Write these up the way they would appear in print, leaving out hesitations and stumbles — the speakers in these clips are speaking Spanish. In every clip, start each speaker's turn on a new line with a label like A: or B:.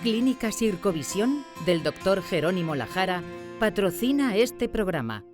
A: Clínica Sircovisión del Dr. Jerónimo Lajara patrocina este programa.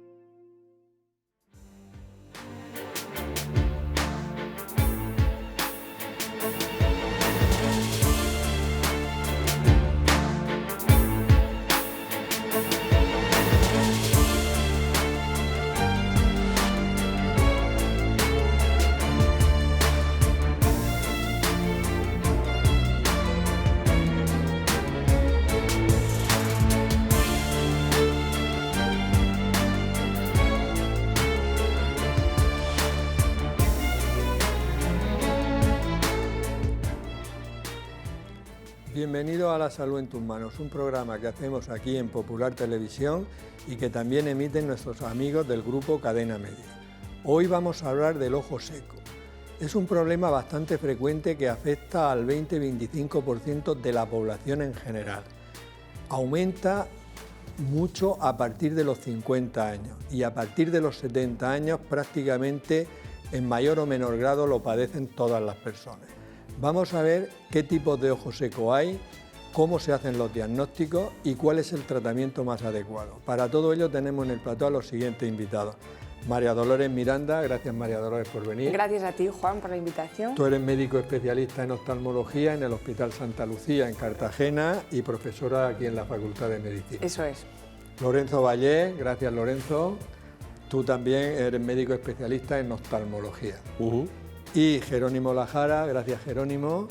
B: Bienvenido a La Salud en tus manos, un programa que hacemos aquí en Popular Televisión y que también emiten nuestros amigos del grupo Cadena Media. Hoy vamos a hablar del ojo seco. Es un problema bastante frecuente que afecta al 20-25% de la población en general. Aumenta mucho a partir de los 50 años y a partir de los 70 años prácticamente en mayor o menor grado lo padecen todas las personas. Vamos a ver qué tipos de ojo seco hay, cómo se hacen los diagnósticos y cuál es el tratamiento más adecuado. Para todo ello tenemos en el plató a los siguientes invitados. María Dolores Miranda, gracias María Dolores por venir.
C: Gracias a ti, Juan, por la invitación.
B: Tú eres médico especialista en oftalmología en el Hospital Santa Lucía en Cartagena y profesora aquí en la Facultad de Medicina.
C: Eso es.
B: Lorenzo Vallés, gracias Lorenzo. Tú también eres médico especialista en oftalmología. Y Jerónimo Lajara, gracias Jerónimo,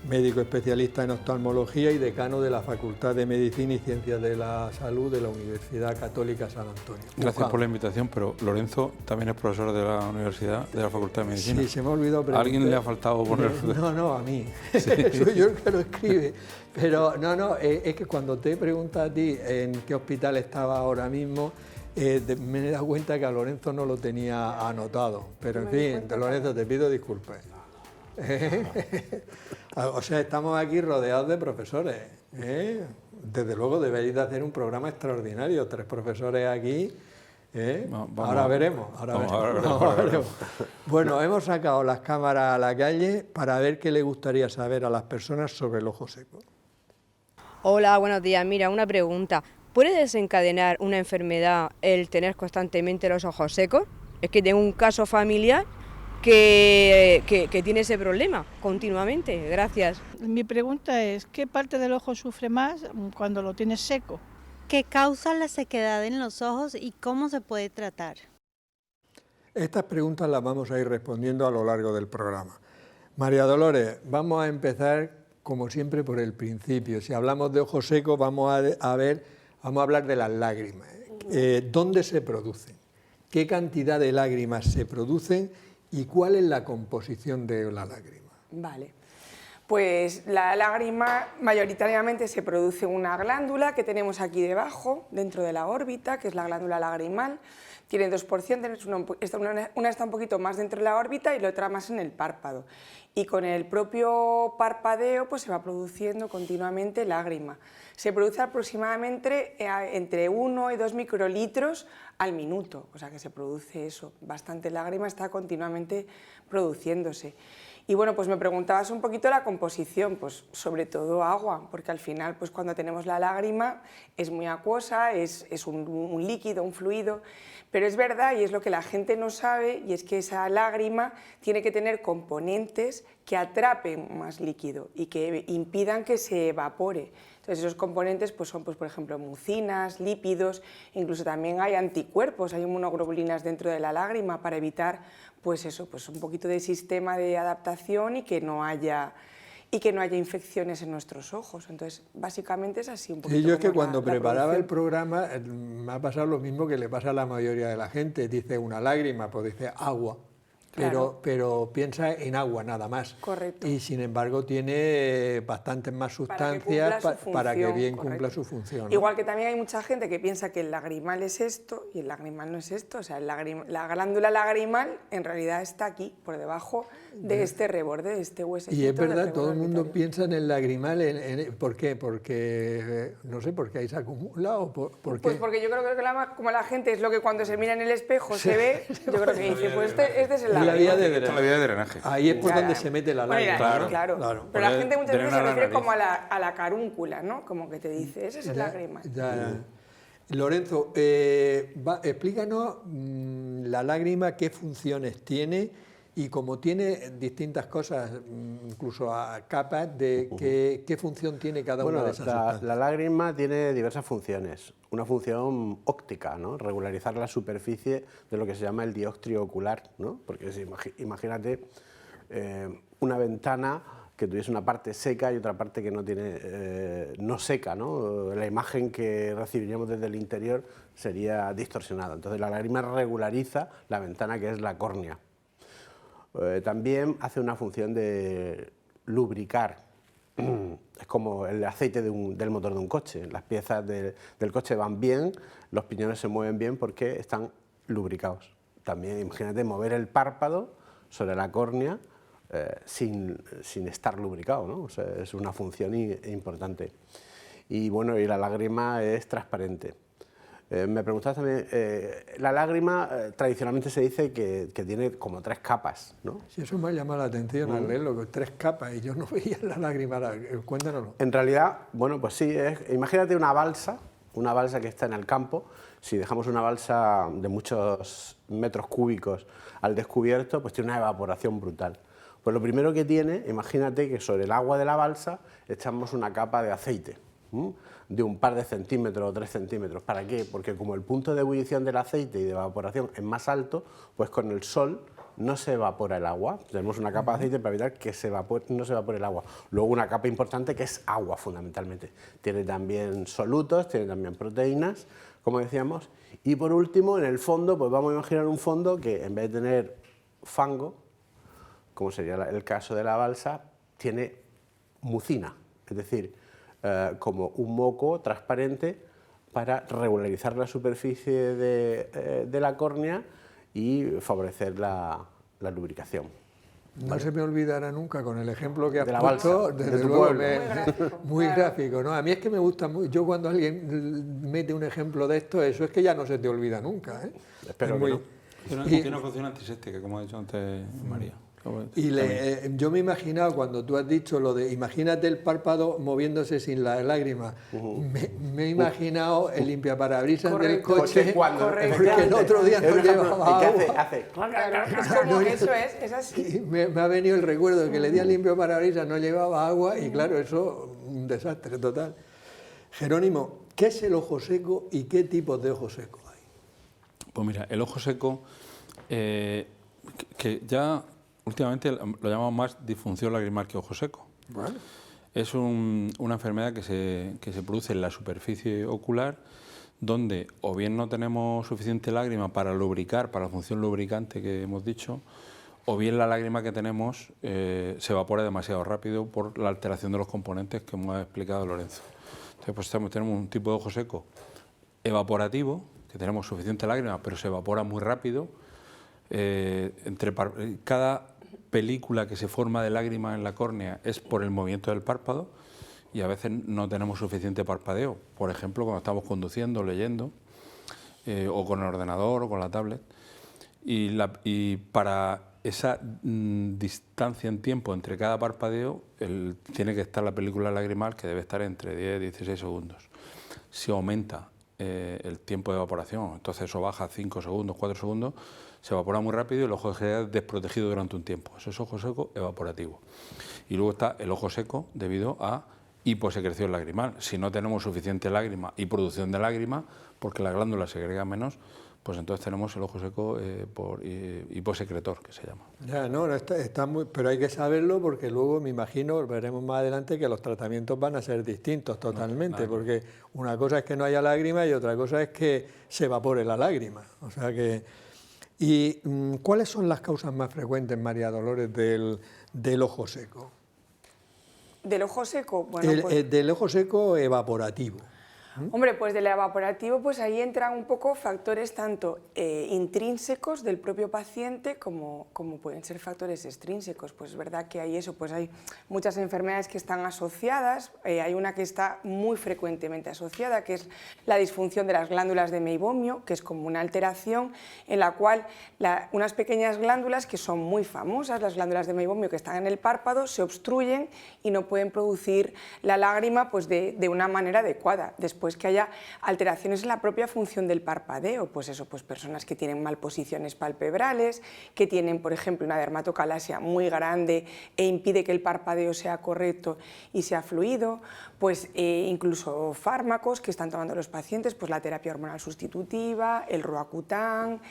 B: médico especialista en oftalmología y decano de la Facultad de Medicina y Ciencias de la Salud de la Universidad Católica San Antonio.
D: Gracias por la invitación, pero Lorenzo también es profesor de la Universidad, de la Facultad de Medicina.
B: Sí, se me ha olvidado preguntar.
D: ¿A alguien le ha faltado poner...?
B: No, a mí. Sí. Soy yo el que lo escribe. Pero es que cuando te he preguntado a ti en qué hospital estaba ahora mismo, me he dado cuenta que a Lorenzo no lo tenía anotado, pero en fin, Lorenzo, te pido disculpas. O sea, estamos aquí rodeados de profesores. Desde luego debéis de hacer un programa extraordinario, 3 profesores aquí. Ahora veremos. Bueno, hemos sacado las cámaras a la calle para ver qué le gustaría saber a las personas sobre el ojo seco.
E: Hola, buenos días. Mira, una pregunta. ¿Puede desencadenar una enfermedad el tener constantemente los ojos secos? Es que tengo un caso familiar que tiene ese problema continuamente. Gracias.
F: Mi pregunta es, ¿qué parte del ojo sufre más cuando lo tienes seco?
G: ¿Qué causa la sequedad en los ojos y cómo se puede tratar?
B: Estas preguntas las vamos a ir respondiendo a lo largo del programa. María Dolores, vamos a empezar como siempre por el principio. Si hablamos de ojo seco, vamos a hablar de las lágrimas. ¿Dónde se producen? ¿Qué cantidad de lágrimas se producen? ¿Y cuál es la composición de la lágrima?
C: Vale, pues la lágrima mayoritariamente se produce en una glándula que tenemos aquí debajo, dentro de la órbita, que es la glándula lagrimal. Tiene 2 porciones, una está un poquito más dentro de la órbita y la otra más en el párpado. Y con el propio parpadeo pues se va produciendo continuamente lágrima. Se produce aproximadamente entre 1 y 2 microlitros al minuto, o sea que se produce eso, bastante lágrima está continuamente produciéndose. Y bueno, pues me preguntabas un poquito la composición, pues sobre todo agua, porque al final pues cuando tenemos la lágrima es muy acuosa, es un líquido, un fluido, pero es verdad y es lo que la gente no sabe, y es que esa lágrima tiene que tener componentes que atrapen más líquido y que impidan que se evapore. Entonces esos componentes pues son, por ejemplo, mucinas, lípidos, incluso también hay anticuerpos, hay inmunoglobulinas dentro de la lágrima para evitar pues eso, pues un poquito de sistema de adaptación y que no haya infecciones en nuestros ojos. Entonces, básicamente es así un poquito.
B: Y yo es que cuando preparaba el programa me ha pasado lo mismo que le pasa a la mayoría de la gente. Dice una lágrima, pues dice agua. Claro. Pero piensa en agua nada más.
C: Correcto.
B: Y sin embargo tiene bastantes más sustancias para que bien cumpla su función, ¿no?
C: Igual que también hay mucha gente que piensa que el lagrimal es esto y el lagrimal no es esto. O sea, la glándula lagrimal en realidad está aquí, por debajo de este reborde, de este huesecito.
B: Y es verdad, todo el mundo piensa en el lagrimal. ¿Por qué? Porque, no sé, porque ahí se acumula o por qué.
C: Pues porque yo creo que como la gente es lo que cuando se mira en el espejo se ve, yo creo que dice, pues este es el lagrimal.
B: la vía de
D: Esta es la vía de drenaje.
B: Ahí es por
C: Claro.
B: donde se mete la
C: Bueno,
B: lágrima.
C: claro. Pero la gente muchas veces
D: drena
C: se
D: la
C: refiere
D: nariz.
C: como a la carúncula, ¿no? Como que te dice, ese es el lagrimal.
B: Lorenzo, explícanos la lágrima, qué funciones tiene y como tiene distintas cosas, incluso a capas, de qué función tiene cada una de esas sustancias.
H: La lágrima tiene diversas funciones. Una función óptica, ¿no? Regularizar la superficie de lo que se llama el dióptrio ocular, ¿no? Porque imagínate una ventana que tuviese una parte seca y otra parte que no tiene no seca, ¿no? La imagen que recibiríamos desde el interior sería distorsionada. Entonces la lágrima regulariza la ventana que es la córnea. También hace una función de lubricar. Es como el aceite del motor de un coche. Las piezas del coche van bien, los piñones se mueven bien porque están lubricados. También imagínate mover el párpado sobre la córnea sin estar lubricado, ¿no? O sea, es una función importante. Y bueno, y la lágrima es transparente. Me preguntabas también, la lágrima tradicionalmente se dice que tiene como 3 capas, ¿no?
B: Sí, eso me ha llamado la atención al leerlo, que 3 capas, y yo no veía la lágrima, cuéntanoslo.
H: En realidad, bueno, pues sí, imagínate una balsa que está en el campo. Si dejamos una balsa de muchos metros cúbicos al descubierto, pues tiene una evaporación brutal. Pues lo primero que tiene, imagínate que sobre el agua de la balsa echamos una capa de aceite, de un par de centímetros o 3 centímetros. ¿Para qué? Porque como el punto de ebullición del aceite y de evaporación es más alto, pues con el sol no se evapora el agua. Tenemos una capa de aceite para evitar que no se evapore el agua. Luego una capa importante que es agua, fundamentalmente. Tiene también solutos, tiene también proteínas, como decíamos. Y por último, en el fondo, pues vamos a imaginar un fondo que en vez de tener fango, como sería el caso de la balsa, tiene mucina, es decir, como un moco transparente para regularizar la superficie de la córnea y favorecer la lubricación.
B: No se me olvidará nunca con el ejemplo que has
H: De la
B: puesto,
H: balsa,
B: desde
H: de tu
B: luego,
H: pueblo.
B: muy gráfico, ¿no? A mí es que me gusta mucho, yo cuando alguien mete un ejemplo de esto, eso es que ya no se te olvida nunca, ¿eh?
H: Espero
B: Es muy-
H: que no.
D: Tiene una función antiséptica, como ha dicho antes María.
B: Y yo me he imaginado, cuando tú has dicho lo de, imagínate el párpado moviéndose sin las lágrimas, me he imaginado el limpiaparabrisas del
C: Correcto.
B: coche,
H: Cuando,
B: porque el otro día no llevaba
H: ¿Y qué
B: agua.
H: hace?
C: Claro, es como, eso es así.
B: Y me ha venido el recuerdo de que le di al limpiaparabrisas, no llevaba agua y claro, eso, un desastre total. Jerónimo, ¿qué es el ojo seco y qué tipos de ojo seco hay?
D: Pues mira, el ojo seco, que ya últimamente lo llamamos más disfunción lagrimal que ojo seco.
B: Bueno.
D: Es una enfermedad que se produce en la superficie ocular, donde o bien no tenemos suficiente lágrima para lubricar, para la función lubricante que hemos dicho, o bien la lágrima que tenemos se evapora demasiado rápido por la alteración de los componentes que hemos explicado Lorenzo. Entonces, pues tenemos un tipo de ojo seco evaporativo, que tenemos suficiente lágrima, pero se evapora muy rápido. Cada película que se forma de lágrima en la córnea es por el movimiento del párpado y a veces no tenemos suficiente parpadeo, por ejemplo cuando estamos conduciendo, leyendo, o con el ordenador o con la tablet, y para esa distancia en tiempo entre cada parpadeo tiene que estar la película lagrimal, que debe estar entre 10 y 16 segundos. Si aumenta el tiempo de evaporación, entonces eso baja a 5 segundos, 4 segundos, se evapora muy rápido y el ojo queda desprotegido durante un tiempo. Eso es ojo seco evaporativo. Y luego está el ojo seco debido a hiposecreción lagrimal. Si no tenemos suficiente lágrima y producción de lágrima, porque la glándula segrega menos, pues entonces tenemos el ojo seco por hiposecretor, que se llama.
B: Ya, no, está muy, pero hay que saberlo porque luego me imagino, veremos más adelante, que los tratamientos van a ser distintos totalmente, porque una cosa es que no haya lágrima y otra cosa es que se evapore la lágrima. O sea que... ¿Y cuáles son las causas más frecuentes, María Dolores, del ojo seco?
C: ¿Del ojo seco? Bueno, pues,
B: Del ojo seco evaporativo.
C: Hombre, pues del evaporativo, pues ahí entran un poco factores tanto intrínsecos del propio paciente como pueden ser factores extrínsecos. Pues es verdad que hay eso, pues hay muchas enfermedades que están asociadas, hay una que está muy frecuentemente asociada, que es la disfunción de las glándulas de meibomio, que es como una alteración en la cual unas pequeñas glándulas que son muy famosas, las glándulas de meibomio que están en el párpado, se obstruyen y no pueden producir la lágrima pues de una manera adecuada. Después que haya alteraciones en la propia función del parpadeo, pues eso, pues personas que tienen malposiciones palpebrales, que tienen, por ejemplo, una dermatocalasia muy grande e impide que el parpadeo sea correcto y sea fluido, pues incluso fármacos que están tomando los pacientes, pues la terapia hormonal sustitutiva, el Roacutan,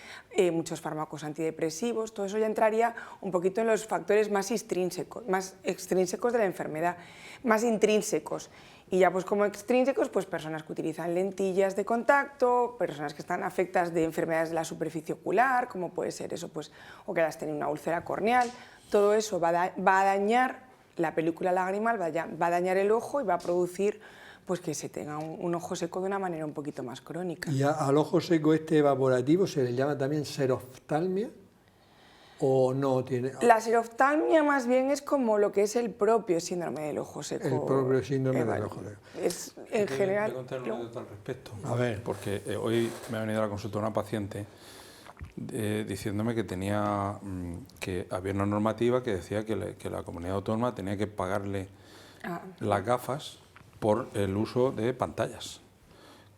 C: muchos fármacos antidepresivos, todo eso ya entraría un poquito en los factores más extrínsecos de la enfermedad, más intrínsecos. Y ya pues como extrínsecos, pues personas que utilizan lentillas de contacto, personas que están afectadas de enfermedades de la superficie ocular, como puede ser eso, pues, o que hayas tenido una úlcera corneal, todo eso va a dañar la película lagrimal, va a dañar el ojo y va a producir pues que se tenga un ojo seco de una manera un poquito más crónica.
B: ¿Y al ojo seco este evaporativo se le llama también seroftalmia? ¿O no tiene?
C: La seroftalmia más bien es como lo que es el propio síndrome del ojo seco.
B: El propio síndrome del ojo seco.
C: Es en general.
D: Voy a contar una anécdota al respecto.
B: A ver.
D: Porque hoy me ha venido a la consulta una paciente diciéndome que tenía que había una normativa que decía que la comunidad autónoma tenía que pagarle las gafas por el uso de pantallas,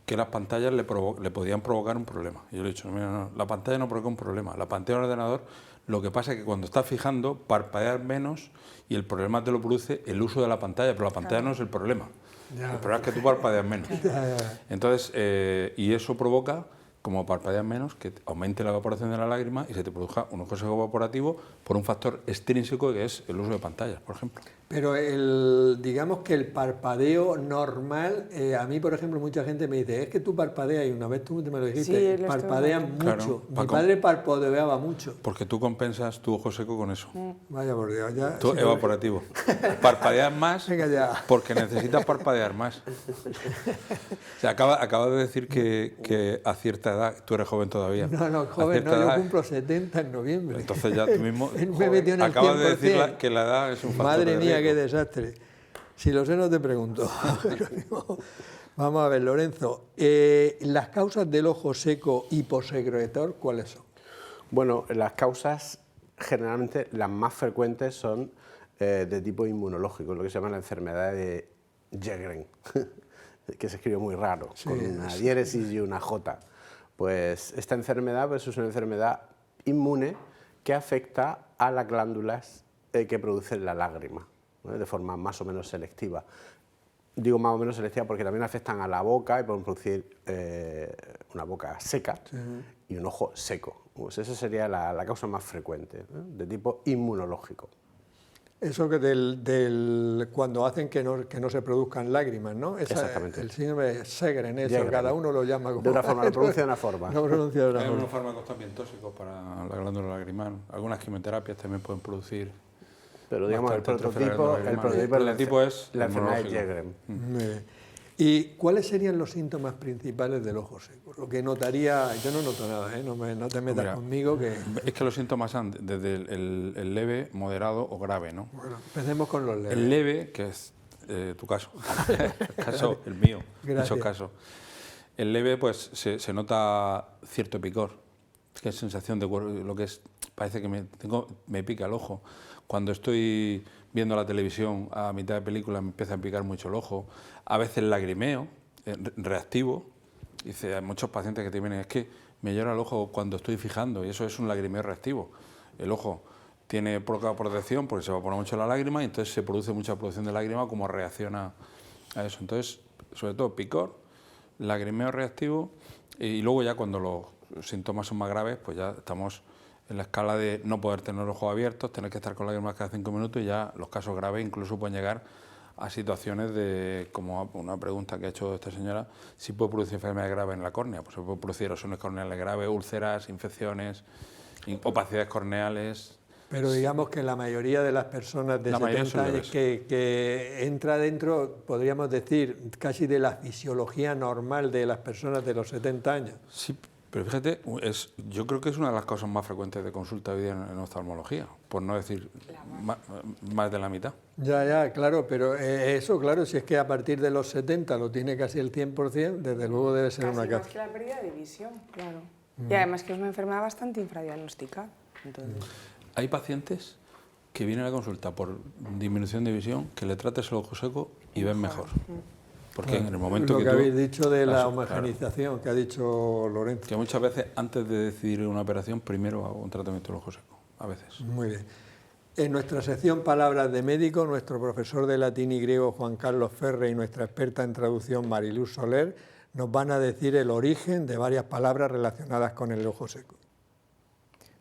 D: que las pantallas le podían provocar un problema. Y yo le he dicho, mira, no, la pantalla no provoca un problema, la pantalla del ordenador, lo que pasa es que cuando estás fijando, parpadeas menos y el problema te lo produce el uso de la pantalla, pero la pantalla no es el problema. El problema es que tú parpadeas menos. Entonces, y eso provoca, como parpadeas menos, que aumente la evaporación de la lágrima y se te produzca un ojo seco evaporativo por un factor extrínseco que es el uso de pantallas, por ejemplo.
B: Pero digamos que el parpadeo normal, a mí, por ejemplo, mucha gente me dice, es que tú parpadeas, y una vez tú me lo dijiste,
C: sí,
B: parpadeas mucho.
D: Claro,
B: Mi padre parpadeaba mucho.
D: Porque tú compensas tu ojo seco con eso.
B: Vaya por Dios, ya.
D: Tú, evaporativo. Parpadeas más
B: Venga ya.
D: porque necesitas parpadear más. O sea, acaba de decir que a cierta edad, tú eres joven todavía.
B: No, joven, no, yo cumplo 70 en noviembre.
D: Entonces ya tú mismo
B: acabas
D: de decir que la edad es un factor.
B: Madre mía,
D: riesgo.
B: qué desastre. Si lo sé, no te pregunto. Vamos a ver, Lorenzo, las causas del ojo seco hiposecretor, ¿cuáles son?
H: Bueno, las causas generalmente las más frecuentes son de tipo inmunológico, lo que se llama la enfermedad de Sjögren, que se escribe muy raro, sí, con una diéresis y una J. Pues esta enfermedad pues, es una enfermedad inmune que afecta a las glándulas que producen la lágrima, ¿no? De forma más o menos selectiva. Digo más o menos selectiva porque también afectan a la boca y pueden producir una boca seca y un ojo seco. Pues esa sería la causa más frecuente, ¿no? De tipo inmunológico.
B: Eso que cuando hacen que no se produzcan lágrimas, ¿no?
H: Exactamente.
B: El síndrome de Sjögren, eso, cada uno lo llama como...
H: De una forma, lo pronuncia de una forma.
B: No pronuncia de una
D: Hay
B: forma.
D: unos fármacos también tóxicos para la glándula lagrimal. Algunas quimioterapias también pueden producir...
H: Pero digamos, el prototipo es la enfermedad de Sjögren.
B: ¿Y cuáles serían los síntomas principales del ojo seco? Lo que notaría, yo no noto nada, no te metas conmigo que...
D: Es que los síntomas son desde el leve, moderado o grave, ¿no?
B: Bueno, empecemos con los leves.
D: El leve, que es tu caso, el mío, en muchos casos. El leve, pues se nota cierto picor, que es sensación de lo que es, parece que me pica el ojo. Cuando estoy viendo la televisión a mitad de película me empieza a picar mucho el ojo. A veces lagrimeo, reactivo. Dice, hay muchos pacientes que te vienen, es que me llora el ojo cuando estoy fijando y eso es un lagrimeo reactivo. El ojo tiene poca protección porque se evapora mucho la lágrima y entonces se produce mucha producción de lágrima como reacciona a eso. Entonces, sobre todo picor, lagrimeo reactivo y luego ya cuando los síntomas son más graves, pues ya estamos en la escala de no poder tener los ojos abiertos, tener que estar con lágrimas cada 5 minutos y ya los casos graves incluso pueden llegar a situaciones de, como una pregunta que ha hecho esta señora, si puede producir enfermedades graves en la córnea. Pues se puede producir erosiones corneales graves, úlceras, infecciones, opacidades corneales.
B: Pero digamos que la mayoría de las personas de 70 años que entra dentro, podríamos decir, casi de la fisiología normal de las personas de los 70 años.
D: Sí, pero fíjate, yo creo que es una de las causas más frecuentes de consulta hoy día en oftalmología, por no decir más de la mitad.
B: Ya, claro, pero eso, claro, si es que a partir de los 70 lo tiene casi el 100%, desde luego debe ser
C: casi
B: una causa.
C: Más que la pérdida de visión, claro. Y además que es una enfermedad bastante infradiagnosticada. Entonces.
D: Hay pacientes que vienen a la consulta por disminución de visión, que le trates el ojo seco y ven mejor. Porque en el momento
B: lo que habéis dicho de la
D: claro,
B: homogeneización que ha dicho Lorenzo.
D: Que muchas veces antes de decidir una operación, primero hago un tratamiento del ojo seco, a veces.
B: Muy bien. En nuestra sección Palabras de Médico, nuestro profesor de latín y griego Juan Carlos Ferre y nuestra experta en traducción Mariluz Soler nos van a decir el origen de varias palabras relacionadas con el ojo seco.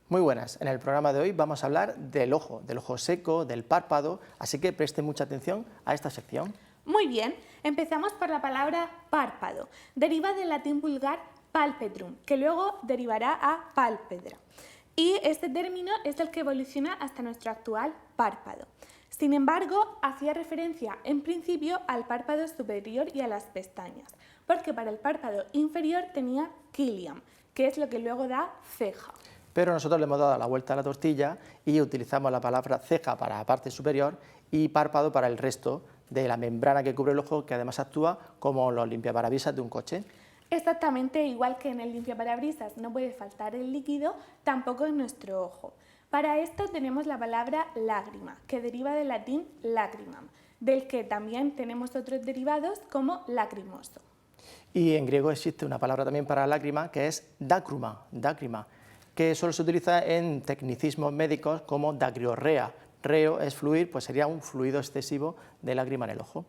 I: Muy buenas, en el programa de hoy vamos a hablar del ojo seco, del párpado, así que presten mucha atención a esta sección.
J: Muy bien, empezamos por la palabra párpado. Deriva del latín vulgar palpebrum, que luego derivará a pálpebra. Y este término es el que evoluciona hasta nuestro actual párpado. Sin embargo, hacía referencia en principio al párpado superior y a las pestañas, porque para el párpado inferior tenía cilium, que es lo que luego da ceja.
I: Pero nosotros le hemos dado la vuelta a la tortilla y utilizamos la palabra ceja para la parte superior y párpado para el resto de la membrana que cubre el ojo, que además actúa como los limpiaparabrisas de un coche.
J: Exactamente igual que en el limpiaparabrisas no puede faltar el líquido, tampoco en nuestro ojo. Para esto tenemos la palabra lágrima, que deriva del latín lacrimam, del que también tenemos otros derivados como lacrimoso.
I: Y en griego existe una palabra también para lágrima que es dácruma, que solo se utiliza en tecnicismos médicos como dagriorrea. Reo es fluir, pues sería un fluido excesivo de lágrima en el ojo.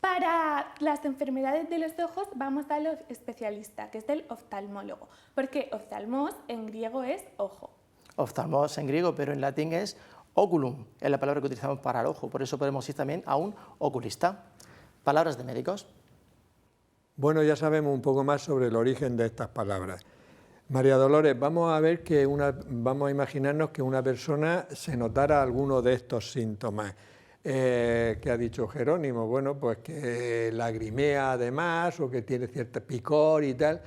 J: Para las enfermedades de los ojos vamos al especialista, que es el oftalmólogo, porque oftalmos en griego es ojo.
I: Oftalmos en griego, pero en latín es oculum, es la palabra que utilizamos para el ojo, por eso podemos ir también a un oculista. Palabras de médicos.
B: Bueno, ya sabemos un poco más sobre el origen de estas palabras. María Dolores, vamos a imaginarnos que una persona se notara alguno de estos síntomas. ¿Qué ha dicho Jerónimo? Bueno, pues que lagrimea además o que tiene cierto picor y tal.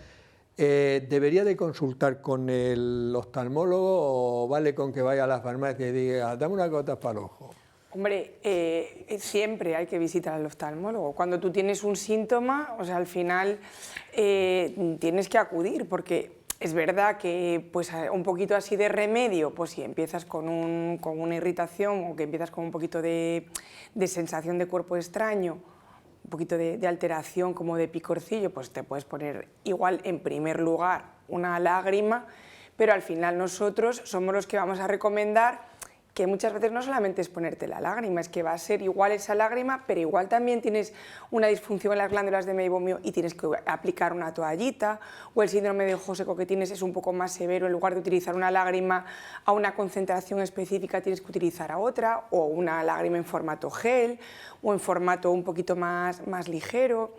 B: ¿Debería de consultar con el oftalmólogo o vale con que vaya a la farmacia y diga, dame unas gotas para el ojo?
C: Hombre, siempre hay que visitar al oftalmólogo. Cuando tú tienes un síntoma, o sea, al final tienes que acudir, porque es verdad que pues, un poquito así de remedio, pues si empiezas con una irritación o que empiezas con un poquito de sensación de cuerpo extraño, un poquito de alteración como de picorcillo, pues te puedes poner igual en primer lugar una lágrima, pero al final nosotros somos los que vamos a recomendar que muchas veces no solamente es ponerte la lágrima, es que va a ser igual esa lágrima, pero igual también tienes una disfunción en las glándulas de meibomio y tienes que aplicar una toallita, o el síndrome de ojo seco que tienes es un poco más severo, en lugar de utilizar una lágrima a una concentración específica tienes que utilizar a otra, o una lágrima en formato gel, o en formato un poquito más ligero.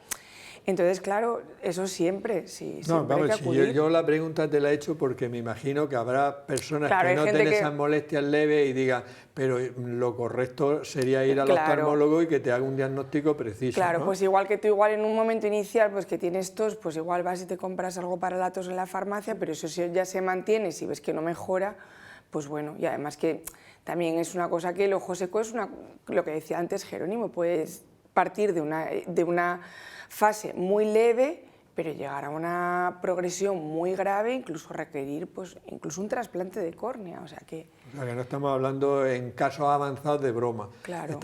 C: Entonces, claro, eso siempre, sí.
B: No, vamos, si yo la pregunta te la he hecho porque me imagino que habrá personas que no tienen esas molestias leves y digan, pero lo correcto sería ir al oftalmólogo y que te haga un diagnóstico preciso.
C: Claro,
B: ¿no?
C: pues igual que tú igual en un momento inicial pues que tienes tos, pues igual vas y te compras algo para la tos en la farmacia, pero eso si ya se mantiene, si ves que no mejora, pues bueno, y además que también es una cosa que el ojo seco es lo que decía antes Jerónimo, puedes partir de una fase muy leve, pero llegar a una progresión muy grave, incluso requerir incluso un trasplante de córnea, o sea que
B: no estamos hablando en casos avanzados de broma.
C: Claro,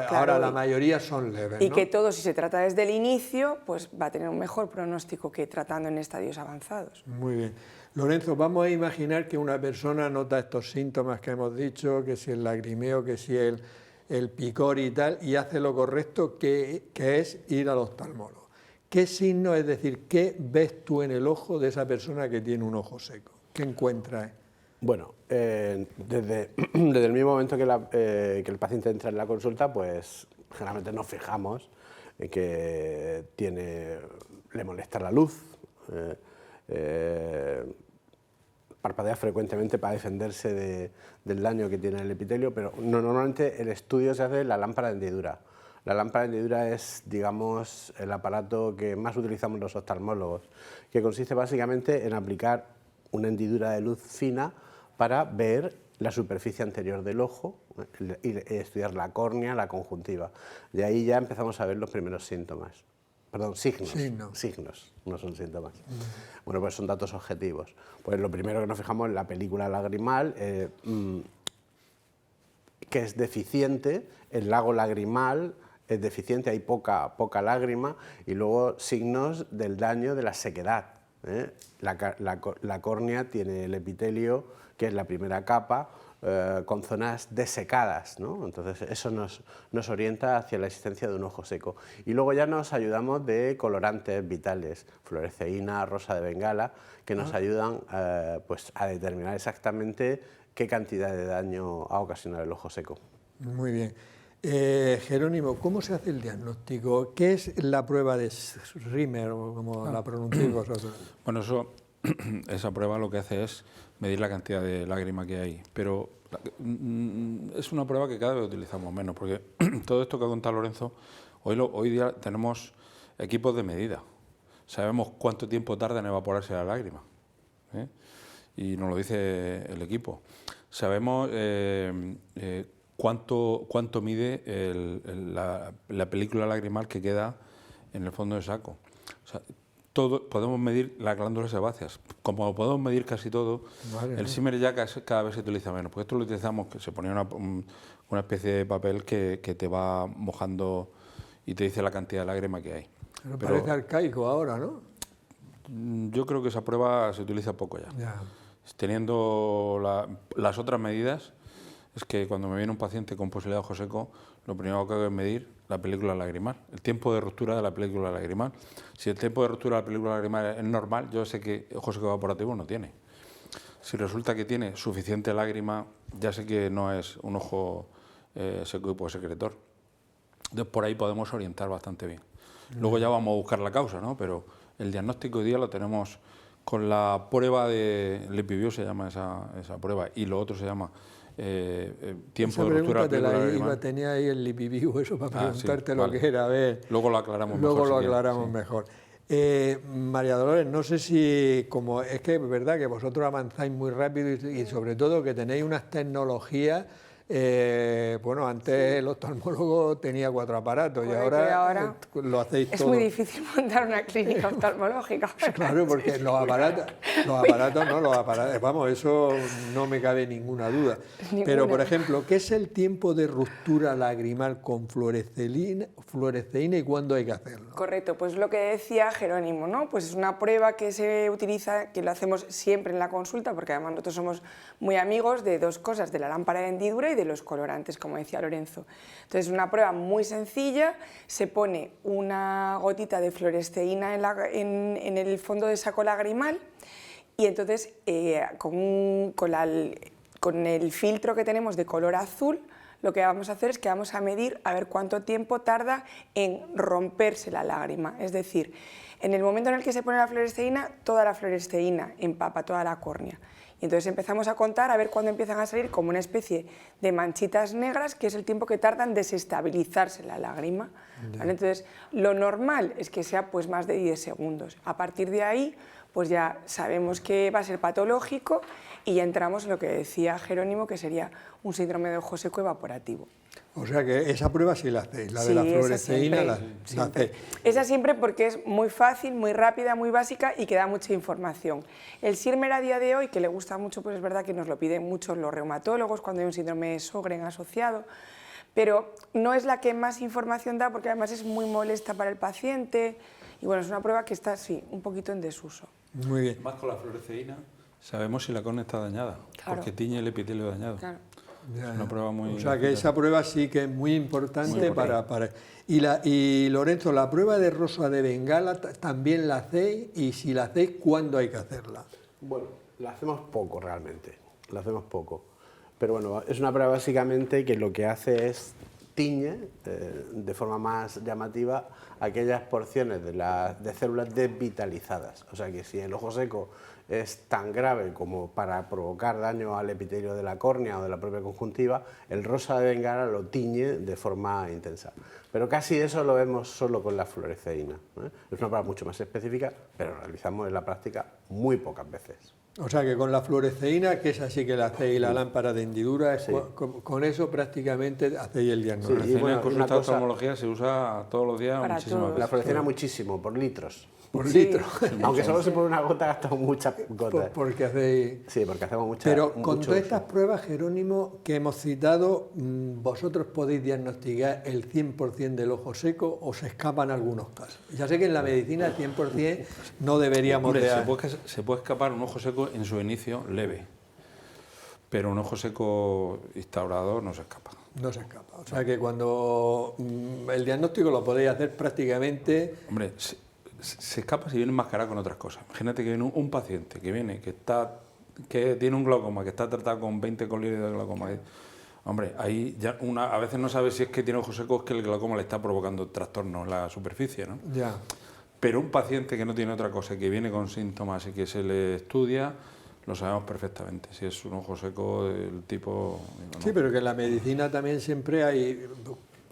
B: ahora la mayoría son leves,
C: y
B: ¿no?
C: que todo, si se trata desde el inicio, pues va a tener un mejor pronóstico que tratando en estadios avanzados.
B: Muy bien. Lorenzo, vamos a imaginar que una persona nota estos síntomas que hemos dicho, que si el lagrimeo, que si el picor y tal, y hace lo correcto, que es ir al oftalmólogo. ¿Qué signo, es decir, qué ves tú en el ojo de esa persona que tiene un ojo seco? ¿Qué encuentras?
H: Bueno, desde el mismo momento que el paciente entra en la consulta, pues generalmente nos fijamos en que le molesta la luz, parpadea frecuentemente para defenderse del daño que tiene el epitelio, pero normalmente el estudio se hace en la lámpara de hendidura. La lámpara de hendidura es, digamos, el aparato que más utilizamos los oftalmólogos, que consiste básicamente en aplicar una hendidura de luz fina para ver la superficie anterior del ojo y estudiar la córnea, la conjuntiva. De ahí ya empezamos a ver los primeros síntomas. Perdón, signos, no son síntomas. Bueno, pues son datos objetivos. Pues lo primero que nos fijamos en la película lagrimal, que es deficiente, el lago lagrimal es deficiente, hay poca lágrima, y luego signos del daño de la sequedad. La córnea tiene el epitelio, que es la primera capa, con zonas desecadas, ¿no? Entonces eso nos orienta hacia la existencia de un ojo seco. Y luego ya nos ayudamos de colorantes vitales, fluoresceína, rosa de Bengala, que nos ayudan pues a determinar exactamente qué cantidad de daño ha ocasionado el ojo seco.
B: Muy bien. Jerónimo, ¿cómo se hace el diagnóstico? ¿Qué es la prueba de Schirmer, o como la pronunciáis vosotros?
D: Bueno, esa prueba lo que hace es medir la cantidad de lágrima que hay, pero es una prueba que cada vez utilizamos menos, porque todo esto que ha contado Lorenzo, hoy día tenemos equipos de medida, sabemos cuánto tiempo tarda en evaporarse la lágrima, y nos lo dice el equipo. Sabemos cuánto mide la película lagrimal que queda en el fondo del saco. O sea, podemos medir las glándulas sebáceas. Como podemos medir casi todo, el Schirmer ya cada vez se utiliza menos, porque esto lo utilizamos, que se ponía una especie de papel que te va mojando y te dice la cantidad de lágrima que hay.
B: Pero parece arcaico ahora, ¿no?
D: Yo creo que esa prueba se utiliza poco ya. Teniendo las otras medidas, es que cuando me viene un paciente con posibilidad de ojo seco, lo primero que hago es medir la película lagrimal, el tiempo de ruptura de la película lagrimal. Si el tiempo de ruptura de la película lagrimal es normal, yo sé que ojo seco evaporativo no tiene. Si resulta que tiene suficiente lágrima, ya sé que no es un ojo seco hiposecretor. Entonces por ahí podemos orientar bastante bien. Luego ya vamos a buscar la causa, ¿no? Pero el diagnóstico hoy día lo tenemos con la prueba de Lipibio, se llama esa prueba, y lo otro se llama tiempo de ruptura de la película.
B: Tenía ahí el Lipibio, eso para preguntarte lo que era. A ver,
D: luego lo aclaramos mejor.
B: Luego lo aclaramos mejor. María Dolores, no sé si, como es que es verdad que vosotros avanzáis muy rápido y sobre todo que tenéis unas tecnologías. Bueno, antes el oftalmólogo tenía 4 aparatos.
C: Correcto,
B: y ahora lo hacéis todo.
C: Es muy difícil montar una clínica oftalmológica.
B: Claro, porque los aparatos, vamos, eso no me cabe ninguna duda. Pero, por ejemplo, ¿qué es el tiempo de ruptura lagrimal con fluoresceína y cuándo hay que hacerlo?
C: Correcto, pues lo que decía Jerónimo, ¿no? Pues es una prueba que se utiliza, que lo hacemos siempre en la consulta, porque además nosotros somos muy amigos de dos cosas, de la lámpara de hendidura y de los colorantes, como decía Lorenzo. Entonces, es una prueba muy sencilla, se pone una gotita de fluoresceína en el fondo del saco lagrimal y entonces con el filtro que tenemos de color azul, lo que vamos a hacer es que vamos a medir a ver cuánto tiempo tarda en romperse la lágrima. Es decir, en el momento en el que se pone la fluoresceína, toda la fluoresceína empapa toda la córnea. Y entonces empezamos a contar a ver cuándo empiezan a salir como una especie de manchitas negras, que es el tiempo que tarda en desestabilizarse la lágrima. ¿Vale? Entonces, lo normal es que sea pues más de 10 segundos. A partir de ahí, pues ya sabemos que va a ser patológico y ya entramos en lo que decía Jerónimo, que sería un síndrome de ojo seco evaporativo.
B: O sea que esa prueba sí la hacéis, la de la fluoresceína la hacéis.
C: Esa siempre porque es muy fácil, muy rápida, muy básica y que da mucha información. El Schirmer a día de hoy, que le gusta mucho, pues es verdad que nos lo piden muchos los reumatólogos cuando hay un síndrome de Sjögren asociado, pero no es la que más información da porque además es muy molesta para el paciente y bueno, es una prueba que está, sí, un poquito en desuso.
B: Muy bien.
D: Más con la fluoresceína sabemos si la córnea está dañada, porque tiñe el epitelio dañado.
C: Claro.
D: Es una prueba muy...
B: O sea que esa prueba sí que es muy importante para... Y Lorenzo, la prueba de rosa de Bengala también la hacéis, y si la hacéis, ¿cuándo hay que hacerla?
H: Bueno, la hacemos poco realmente, la hacemos poco. Pero bueno, es una prueba básicamente que lo que hace es tiñe de forma más llamativa aquellas porciones de células desvitalizadas. O sea que si el ojo seco es tan grave como para provocar daño al epitelio de la córnea o de la propia conjuntiva, el rosa de Bengala lo tiñe de forma intensa. Pero casi eso lo vemos solo con la fluoresceína, ¿eh? Es una prueba mucho más específica, pero realizamos en la práctica muy pocas veces.
B: O sea que con la fluoresceína, que es así que la hacéis la lámpara de hendidura,
H: Sí.
B: con eso prácticamente hacéis el diagnóstico.
H: Sí, y bueno,
D: en consulta de oftalmología se usa todos los días
C: Para
D: muchísimas
C: todo.
D: veces.
H: La fluoresceína muchísimo, por litros.
B: Por
C: Sí.
B: litro.
H: Aunque solo se pone una gota, gastamos muchas gotas.
B: Porque hacéis...
H: Sí, porque hacemos muchas.
B: Pero con todas estas pruebas, Jerónimo, que hemos citado, ¿vosotros podéis diagnosticar el 100% del ojo seco o se escapan algunos casos? Ya sé que en la medicina el 100% no deberíamos
D: Hombre,
B: de...
D: se puede escapar un ojo seco en su inicio leve, pero un ojo seco instaurado no se escapa.
B: No se escapa. O sea que cuando el diagnóstico lo podéis hacer prácticamente...
D: Hombre, se escapa si viene enmascarado con otras cosas. Imagínate que viene un paciente que viene, que tiene un glaucoma, que está tratado con 20 colirios de glaucoma. Hombre, ahí ya a veces no sabe si es que tiene ojos secos, que el glaucoma le está provocando trastornos en la superficie, ¿no?
B: Ya.
D: Pero un paciente que no tiene otra cosa, que viene con síntomas y que se le estudia, lo sabemos perfectamente. Si es un ojo seco del tipo... digo, no.
B: Sí, pero que en la medicina también siempre hay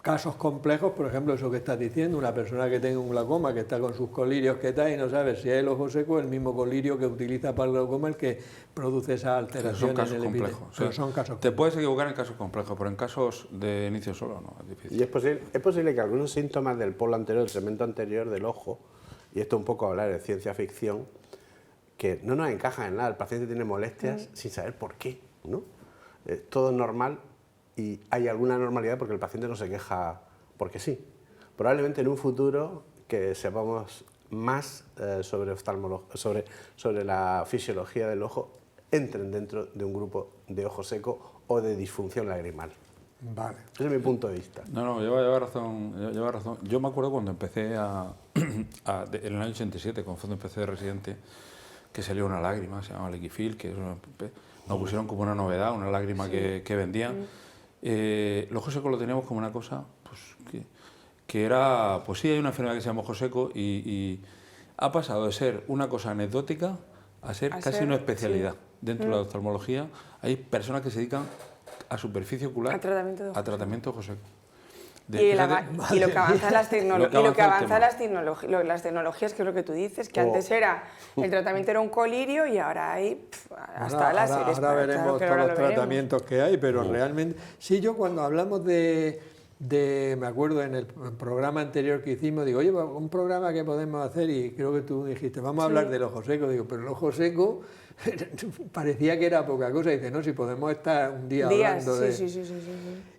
B: casos complejos, por ejemplo, eso que estás diciendo, una persona que tenga un glaucoma, que está con sus colirios, que tal, y no sabe si es el ojo seco, el mismo colirio que utiliza para el glaucoma, el que produce esa alteración
D: Son
B: en
D: casos
B: el epitelio.
D: complejos.
B: Pero
D: Sí.
B: son casos
D: Te
B: complejos.
D: puedes equivocar en casos complejos, pero en casos de inicio solo no, es difícil.
H: Y es posible que algunos síntomas del polo anterior, del segmento anterior del ojo, y esto un poco hablar de ciencia ficción, que no nos encajan en nada. El paciente tiene molestias sin saber por qué, ¿no? Todo es normal y hay alguna normalidad porque el paciente no se queja porque sí. Probablemente en un futuro que sepamos más sobre la fisiología del ojo, entren dentro de un grupo de ojo seco o de disfunción lagrimal.
B: Vale.
H: Ese es mi punto de vista.
D: No, lleva razón. Yo me acuerdo cuando empecé en el año 87, cuando empecé de residente, que salió una lágrima, se llama Liquifil, que nos pusieron como una novedad, una lágrima que vendían. El ojo seco lo teníamos como una cosa, pues, que era, pues sí, hay una enfermedad que se llama ojo seco y ha pasado de ser una cosa anecdótica a ser casi una especialidad. Dentro de la oftalmología hay personas que se dedican a superficie ocular, a tratamiento de ojo seco.
C: Y lo que avanza las tecnologías, que es lo que tú dices, que antes era, el tratamiento era un colirio y ahora hay hasta láseres.
B: Ahora veremos todos los tratamientos que hay, pero realmente... Sí, yo cuando hablamos me acuerdo en el programa anterior que hicimos, digo, oye, un programa que podemos hacer, y creo que tú dijiste, vamos a hablar del ojo seco. Digo, pero el ojo seco parecía que era poca cosa. Y dice, no, si podemos estar un día hablando de...
C: Sí.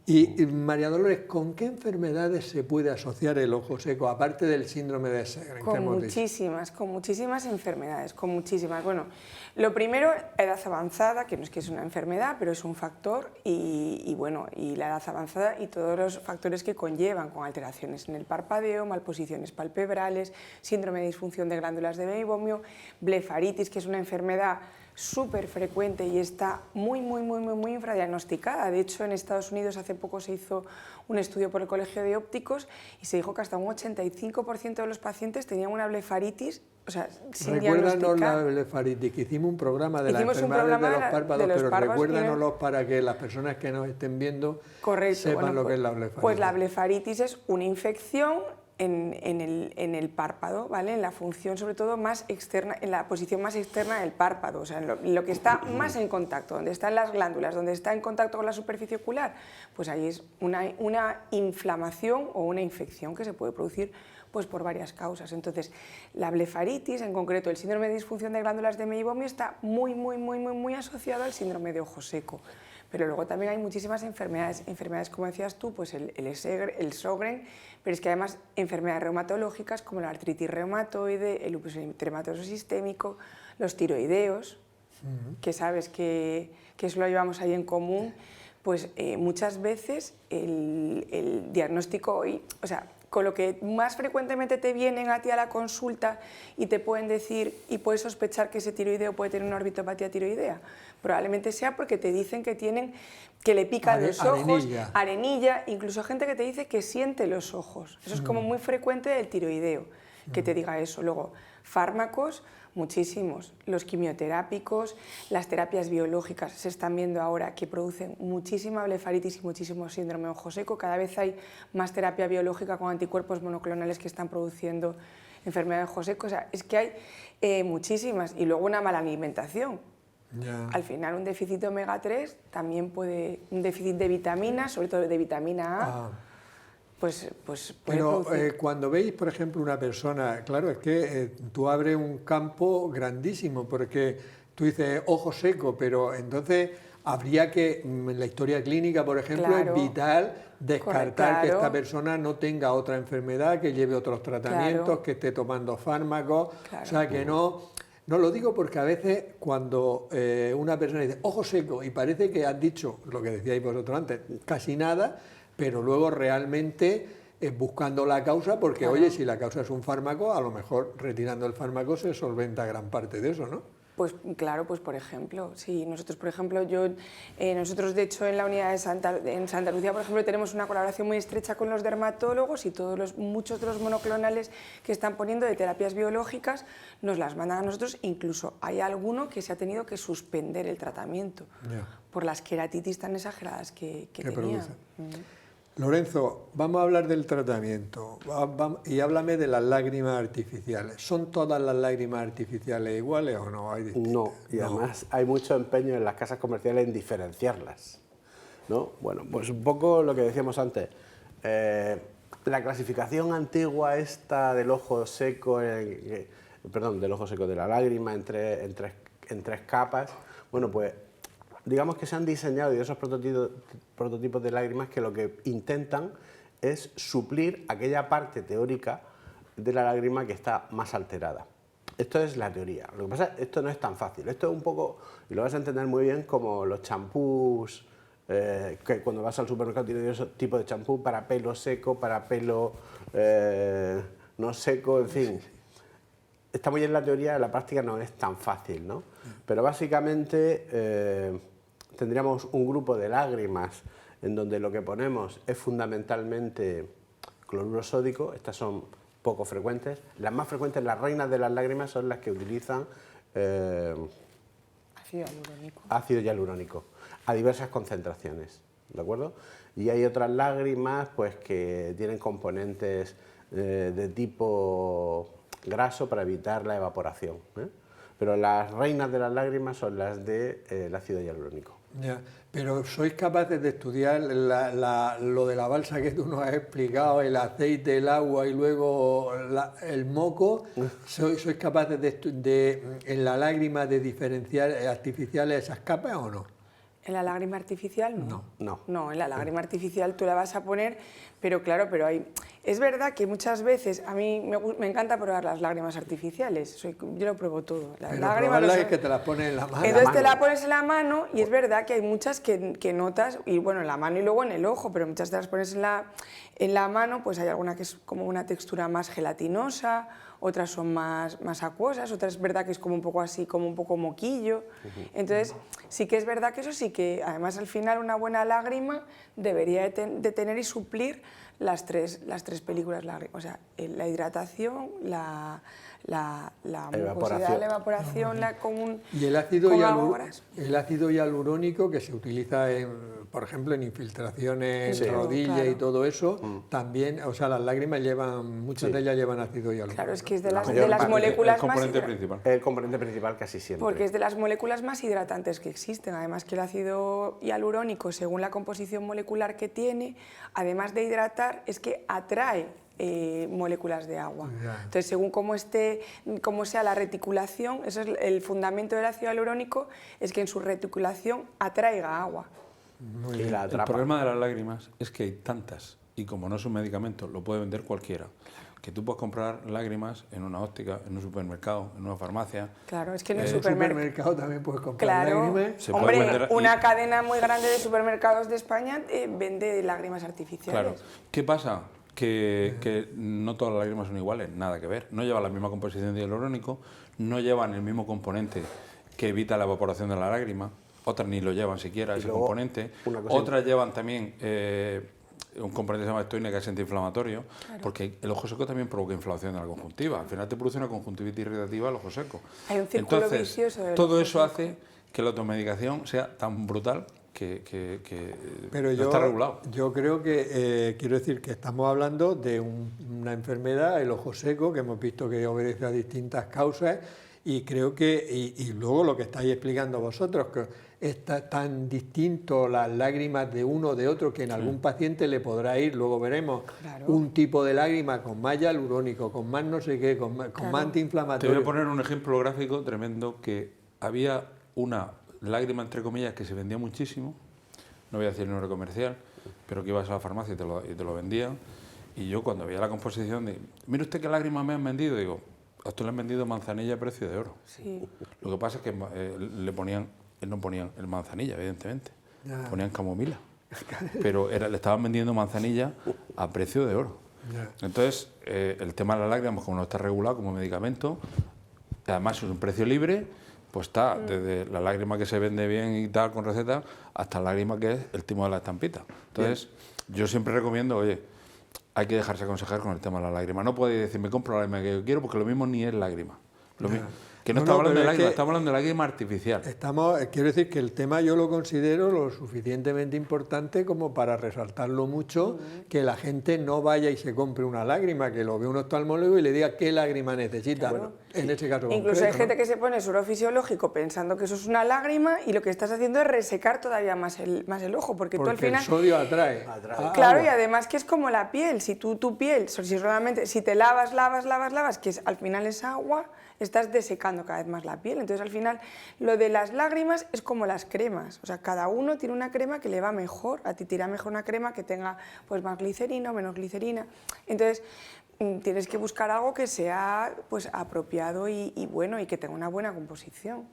B: Y María Dolores, ¿con qué enfermedades se puede asociar el ojo seco, aparte del síndrome de Sjögren?
C: Con muchísimas enfermedades, con muchísimas. Bueno, lo primero, edad avanzada, que no es que es una enfermedad, pero es un factor, y la edad avanzada y todos los factores que conllevan, con alteraciones en el parpadeo, malposiciones palpebrales, síndrome de disfunción de glándulas de meibomio, blefaritis, que es una enfermedad súper frecuente y está muy infradiagnosticada. De hecho, en Estados Unidos hace poco se hizo un estudio por el Colegio de Ópticos y se dijo que hasta un 85% de los pacientes tenían una blefaritis, o sea, sin diagnosticar.
B: Recuérdanos la blefaritis, que hicimos un programa de las enfermedades de los párpados, pero recuérdanoslo para que las personas que nos estén viendo sepan lo que es la blefaritis.
C: Pues la blefaritis es una infección en el párpado, ¿vale? En la función sobre todo más externa, en la posición más externa del párpado, o sea, en lo que está más en contacto, donde están las glándulas, donde está en contacto con la superficie ocular, pues ahí es una inflamación o una infección que se puede producir pues por varias causas. Entonces, la blefaritis, en concreto el síndrome de disfunción de glándulas de meibomio, está muy asociado al síndrome de ojo seco. Pero luego también hay muchísimas enfermedades como decías tú, pues el Sjögren, pero es que además enfermedades reumatológicas como la artritis reumatoide, el lupus eritematoso sistémico, los tiroideos, que sabes que eso lo llevamos ahí en común, pues muchas veces el diagnóstico hoy, o sea, con lo que más frecuentemente te vienen a ti a la consulta y te pueden decir y puedes sospechar que ese tiroideo puede tener una orbitopatía tiroidea, probablemente sea porque te dicen que tienen que le pican los ojos,
B: arenilla.
C: arenilla, incluso gente que te dice que siente los ojos. Eso es como muy frecuente del tiroideo, que te diga eso. Luego, fármacos, muchísimos. Los quimioterápicos, las terapias biológicas se están viendo ahora que producen muchísima blefaritis y muchísimo síndrome de ojo seco. Cada vez hay más terapia biológica con anticuerpos monoclonales que están produciendo enfermedad de ojo seco. O sea, es que hay muchísimas. Y luego una mala alimentación.
B: Ya.
C: Al final un déficit de omega 3 también puede, un déficit de vitaminas, sobre todo de vitamina A, pues puede
B: Pero
C: producir.
B: cuando veis, por ejemplo, una persona, claro, es que tú abres un campo grandísimo, porque tú dices ojo seco, pero entonces habría que, en la historia clínica, por ejemplo,
C: Claro.
B: es vital descartar que
C: Claro.
B: esta persona no tenga otra enfermedad, que lleve otros tratamientos,
C: Claro.
B: que esté tomando fármacos,
C: Claro.
B: o sea, que no... No lo digo porque a veces cuando una persona dice ojo seco y parece que has dicho lo que decíais vosotros antes, casi nada, pero luego realmente buscando la causa, porque
C: Claro.
B: oye, si la causa es un fármaco, a lo mejor retirando el fármaco se solventa gran parte de eso, ¿no?
C: Pues claro, pues por ejemplo, sí, nosotros por ejemplo, nosotros de hecho en la unidad en Santa Lucía, por ejemplo, tenemos una colaboración muy estrecha con los dermatólogos y muchos de los monoclonales que están poniendo de terapias biológicas nos las mandan a nosotros, incluso hay alguno que se ha tenido que suspender el tratamiento por las queratitis tan exageradas que tenía.
B: produce. Lorenzo, vamos a hablar del tratamiento y háblame de las lágrimas artificiales. ¿Son todas las lágrimas artificiales iguales o no? Hay distintas.
H: No, y además hay mucho empeño en las casas comerciales en diferenciarlas, ¿no? Bueno, pues un poco lo que decíamos antes. La clasificación antigua esta del ojo seco, del ojo seco, de la lágrima en tres capas, bueno, pues digamos que se han diseñado diversos prototipos de lágrimas que lo que intentan es suplir aquella parte teórica de la lágrima que está más alterada. Esto es la teoría. Lo que pasa es que esto no es tan fácil. Esto es un poco, y lo vas a entender muy bien, como los champús, que cuando vas al supermercado tiene diversos tipos de champú para pelo seco, para pelo no seco, en fin. Está muy bien la teoría, la práctica no es tan fácil, ¿no? Pero básicamente tendríamos un grupo de lágrimas en donde lo que ponemos es fundamentalmente cloruro sódico. Estas son poco frecuentes. Las más frecuentes, las reinas de las lágrimas, son las que utilizan ácido hialurónico a diversas concentraciones, ¿de acuerdo? Y hay otras lágrimas pues, que tienen componentes de tipo graso para evitar la evaporación, ¿eh? Pero las reinas de las lágrimas son las del ácido hialurónico.
B: Ya, pero ¿sois capaces de estudiar lo de la balsa que tú nos has explicado, el aceite, el agua y luego el moco? ¿Sois capaces de en la lágrima de diferenciar artificiales esas capas o no?
C: ¿En la lágrima artificial? No.
H: No.
C: No, en la lágrima artificial tú la vas a poner, pero claro, es verdad que muchas veces, a mí me encanta probar las lágrimas artificiales, yo lo pruebo todo. Las
B: Pero
C: lágrimas
B: probarlas es que te las pones en la mano.
C: Entonces te la pones en la mano y es verdad que hay muchas que notas, y bueno, en la mano y luego en el ojo, pero muchas te las pones en la mano, pues hay alguna que es como una textura más gelatinosa, otras son más acuosas, otras es verdad que es como un poco así, como un poco moquillo. Entonces sí que es verdad que eso sí que, además al final una buena lágrima debería de tener y suplir las tres películas lágrimas, o sea, la hidratación, la mucosidad, la evaporación,
B: y el ácido hialurónico que se utiliza, por ejemplo, en infiltraciones,
C: Sí,
B: rodilla
C: claro.
B: y todo eso, también, o sea, las lágrimas muchas de ellas llevan ácido hialurónico.
C: Claro, es que es de
H: La
C: las
H: mayor parte,
C: moléculas
D: el
C: más
D: componente principal.
H: El componente principal casi siempre.
C: Porque es de las moléculas más hidratantes que existen, además que el ácido hialurónico, según la composición molecular que tiene, además de hidratar, es que atrae moléculas de agua. Entonces, según cómo sea la reticulación, eso es el fundamento del ácido hialurónico, es que en su reticulación atraiga agua.
H: Y la
D: El
H: atrapa.
D: problema de las lágrimas es que hay tantas, y como no es un medicamento, lo puede vender cualquiera, que tú puedes comprar lágrimas en una óptica, en un supermercado, en una farmacia.
C: Claro, es que en el
B: En el supermercado también puedes comprar lágrimas.
D: Se puede
C: hombre,
D: vender
C: una cadena muy grande de supermercados de España vende lágrimas artificiales.
D: Claro. ¿Qué pasa? Que no todas las lágrimas son iguales, nada que ver. No llevan la misma composición de hialurónico, no llevan el mismo componente que evita la evaporación de la lágrima. otras ni lo llevan siquiera, ese
H: luego,
D: componente. Otras llevan también un componente que se llama estoína, que es antiinflamatorio, porque el ojo seco también provoca inflamación de la conjuntiva. Al final te produce una conjuntivitis irritativa el ojo seco.
C: Hay un círculo
D: Entonces,
C: vicioso del
D: todo
C: ojo
D: eso
C: seco.
D: hace que la automedicación sea tan brutal que
B: Pero
D: no está regulado.
B: yo creo que, quiero decir que estamos hablando de una enfermedad, el ojo seco, que hemos visto que obedece a distintas causas, y creo que, y luego lo que estáis explicando vosotros, que está tan distinto las lágrimas de uno de otro, que en algún paciente le podrá ir, luego veremos, un tipo de lágrima con más hialurónico, con más no sé qué, con más
D: Te
B: antiinflamatorio.
D: voy a poner un ejemplo gráfico tremendo, que había una lágrima, entre comillas, que se vendía muchísimo, no voy a decir el nombre comercial, pero que ibas a la farmacia y te lo vendían, y yo cuando veía la composición, de, mire usted qué lágrimas me han vendido, digo, a usted le han vendido manzanilla a precio de oro.
C: Sí.
D: Lo que pasa es que no ponían el manzanilla, evidentemente, ponían camomila, pero le estaban vendiendo manzanilla a precio de oro. Entonces, el tema de las lágrimas, como no está regulado como medicamento, además es un precio libre, pues está desde la lágrima que se vende bien y tal con receta, hasta la lágrima que es el timo de la estampita. Entonces, yo siempre recomiendo, oye, hay que dejarse aconsejar con el tema de la lágrima. No podéis decir, me compro la lágrima que yo quiero, porque lo mismo ni es lágrima. Que no estamos hablando de lágrima, estamos hablando de lágrima artificial.
B: Quiero decir que el tema yo lo considero lo suficientemente importante como para resaltarlo mucho, que la gente no vaya y se compre una lágrima, que lo ve un oftalmólogo y le diga qué lágrima necesita.
C: Claro.
B: En ese caso
C: Incluso
B: concreto,
C: hay gente
B: ¿no?
C: que se pone suero fisiológico pensando que eso es una lágrima, y lo que estás haciendo es resecar todavía más el ojo, porque tú al final...
B: el sodio atrae.
C: Claro,
B: agua.
C: y además que es como la piel, si tu piel, si te lavas, que al final es agua, estás desecando cada vez más la piel. Entonces, al final, lo de las lágrimas es como las cremas. O sea, cada uno tiene una crema que le va mejor. A ti te irá mejor una crema que tenga pues más glicerina o menos glicerina. Entonces, tienes que buscar algo que sea pues apropiado y bueno, y que tenga una buena composición.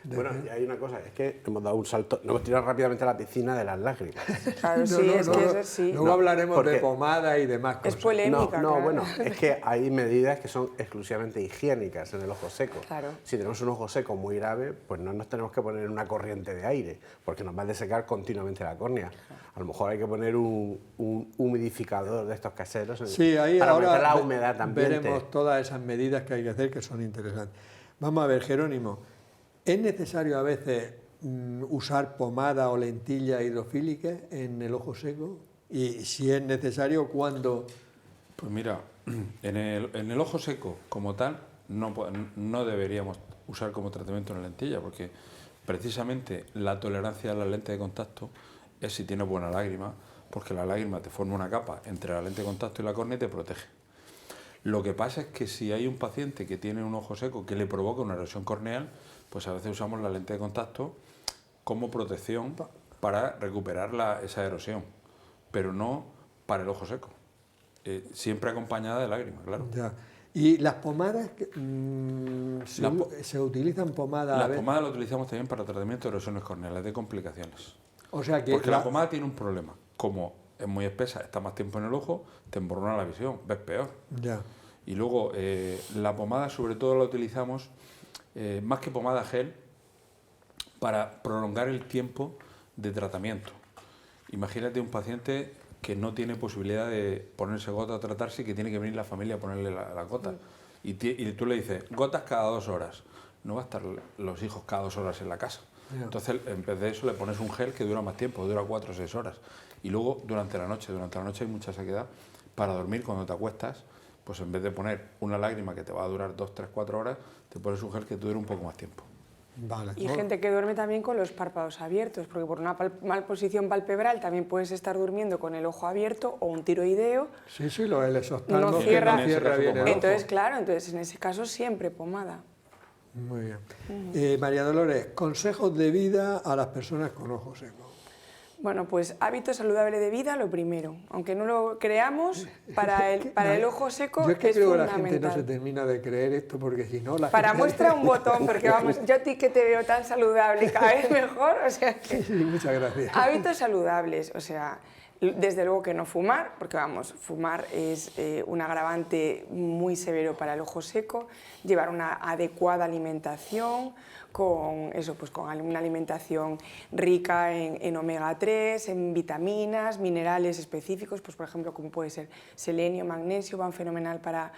H: Bueno, y hay una cosa, es que hemos dado un salto, nos hemos tirado rápidamente a la piscina de las lágrimas.
C: Claro, sí, es que eso sí.
B: Luego hablaremos de pomada y demás cosas.
C: Es polémica,
H: No,
C: claro.
H: bueno, es que hay medidas que son exclusivamente higiénicas en el ojo seco.
C: Claro.
H: Si tenemos un ojo seco muy grave, pues no nos tenemos que poner una corriente de aire, porque nos va a desecar continuamente la córnea. A lo mejor hay que poner un humidificador de estos caseros para aumentar la humedad ambiente.
B: Veremos todas esas medidas que hay que hacer, que son interesantes. Vamos a ver, Jerónimo, ¿es necesario a veces usar pomada o lentilla hidrofílica en el ojo seco? Y si es necesario, ¿cuándo?
D: Pues mira, en el ojo seco como tal no deberíamos usar como tratamiento una lentilla, porque precisamente la tolerancia a la lente de contacto es si tienes buena lágrima, porque la lágrima te forma una capa entre la lente de contacto y la córnea y te protege. Lo que pasa es que si hay un paciente que tiene un ojo seco que le provoca una erosión corneal, pues a veces usamos la lente de contacto como protección para recuperar esa erosión, pero no para el ojo seco. Siempre acompañada de lágrimas, claro.
B: Ya. ¿Y las pomadas? ¿Se utilizan pomadas?
D: Las pomadas las utilizamos también para tratamiento de erosiones corneales, de complicaciones.
B: O sea que
D: porque la pomada tiene un problema. Como es muy espesa, está más tiempo en el ojo, te emborrona la visión, ves peor.
B: Ya.
D: Y luego, la pomada sobre todo la utilizamos, más que pomada gel, para prolongar el tiempo de tratamiento. Imagínate un paciente que no tiene posibilidad de ponerse gota a tratarse y que tiene que venir la familia a ponerle la gota. Y tú le dices, gotas cada 2 horas. No va a estar los hijos cada 2 horas en la casa. Entonces, en vez de eso, le pones un gel que dura más tiempo, dura 4 o 6 horas. Y luego, durante la noche hay mucha sequedad. Para dormir, cuando te acuestas, pues en vez de poner una lágrima que te va a durar 2, 3, 4 horas, te pones un gel que te dure un poco más tiempo.
B: Vale.
C: Y gente que duerme también con los párpados abiertos, porque por una mal posición palpebral también puedes estar durmiendo con el ojo abierto, o un tiroideo.
B: Sí, el exoftalmo
C: no
B: que
C: cierra,
B: no cierra bien el ojo.
C: Entonces, claro, en ese caso siempre pomada.
B: Muy bien. María Dolores, consejos de vida a las personas con ojo seco.
C: Bueno, pues hábito saludable de vida, lo primero. Aunque no lo creamos, para el ojo seco
B: yo es que
C: es
B: creo que
C: fundamental.
B: la gente no se termina de creer esto, porque si no...
C: Para muestra un botón, porque vamos, yo a ti que te veo tan saludable y cada vez mejor, o sea que...
B: Sí, muchas gracias.
C: Hábitos saludables, o sea, Desde luego que no fumar, porque vamos, fumar es un agravante muy severo para el ojo seco, llevar una adecuada alimentación, con eso, pues con una alimentación rica en omega 3, en vitaminas, minerales específicos, pues por ejemplo como puede ser selenio, magnesio, van fenomenal para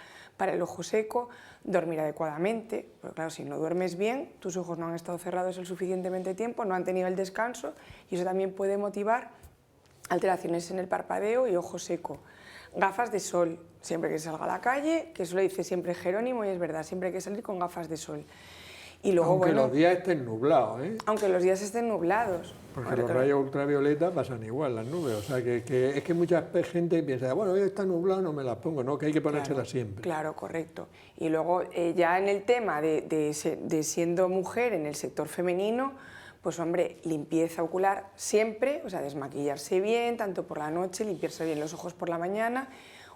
C: el ojo seco, dormir adecuadamente, porque claro, si no duermes bien, tus ojos no han estado cerrados el suficientemente tiempo, no han tenido el descanso y eso también puede motivar alteraciones en el parpadeo y ojo seco. Gafas de sol, siempre que salga a la calle, que eso lo dice siempre Jerónimo y es verdad, siempre hay que salir con gafas de sol. Y luego,
B: aunque
C: bueno,
B: los días estén nublados, ¿eh?
C: Aunque los días estén nublados.
B: Porque los rayos ultravioleta pasan igual las nubes, o sea que es que mucha gente piensa, bueno, hoy está nublado, no me las pongo, no, que hay que ponérselas siempre.
C: Claro, correcto. Y luego ya en el tema de siendo mujer en el sector femenino, pues hombre, limpieza ocular siempre, o sea, desmaquillarse bien, tanto por la noche, limpiarse bien los ojos por la mañana,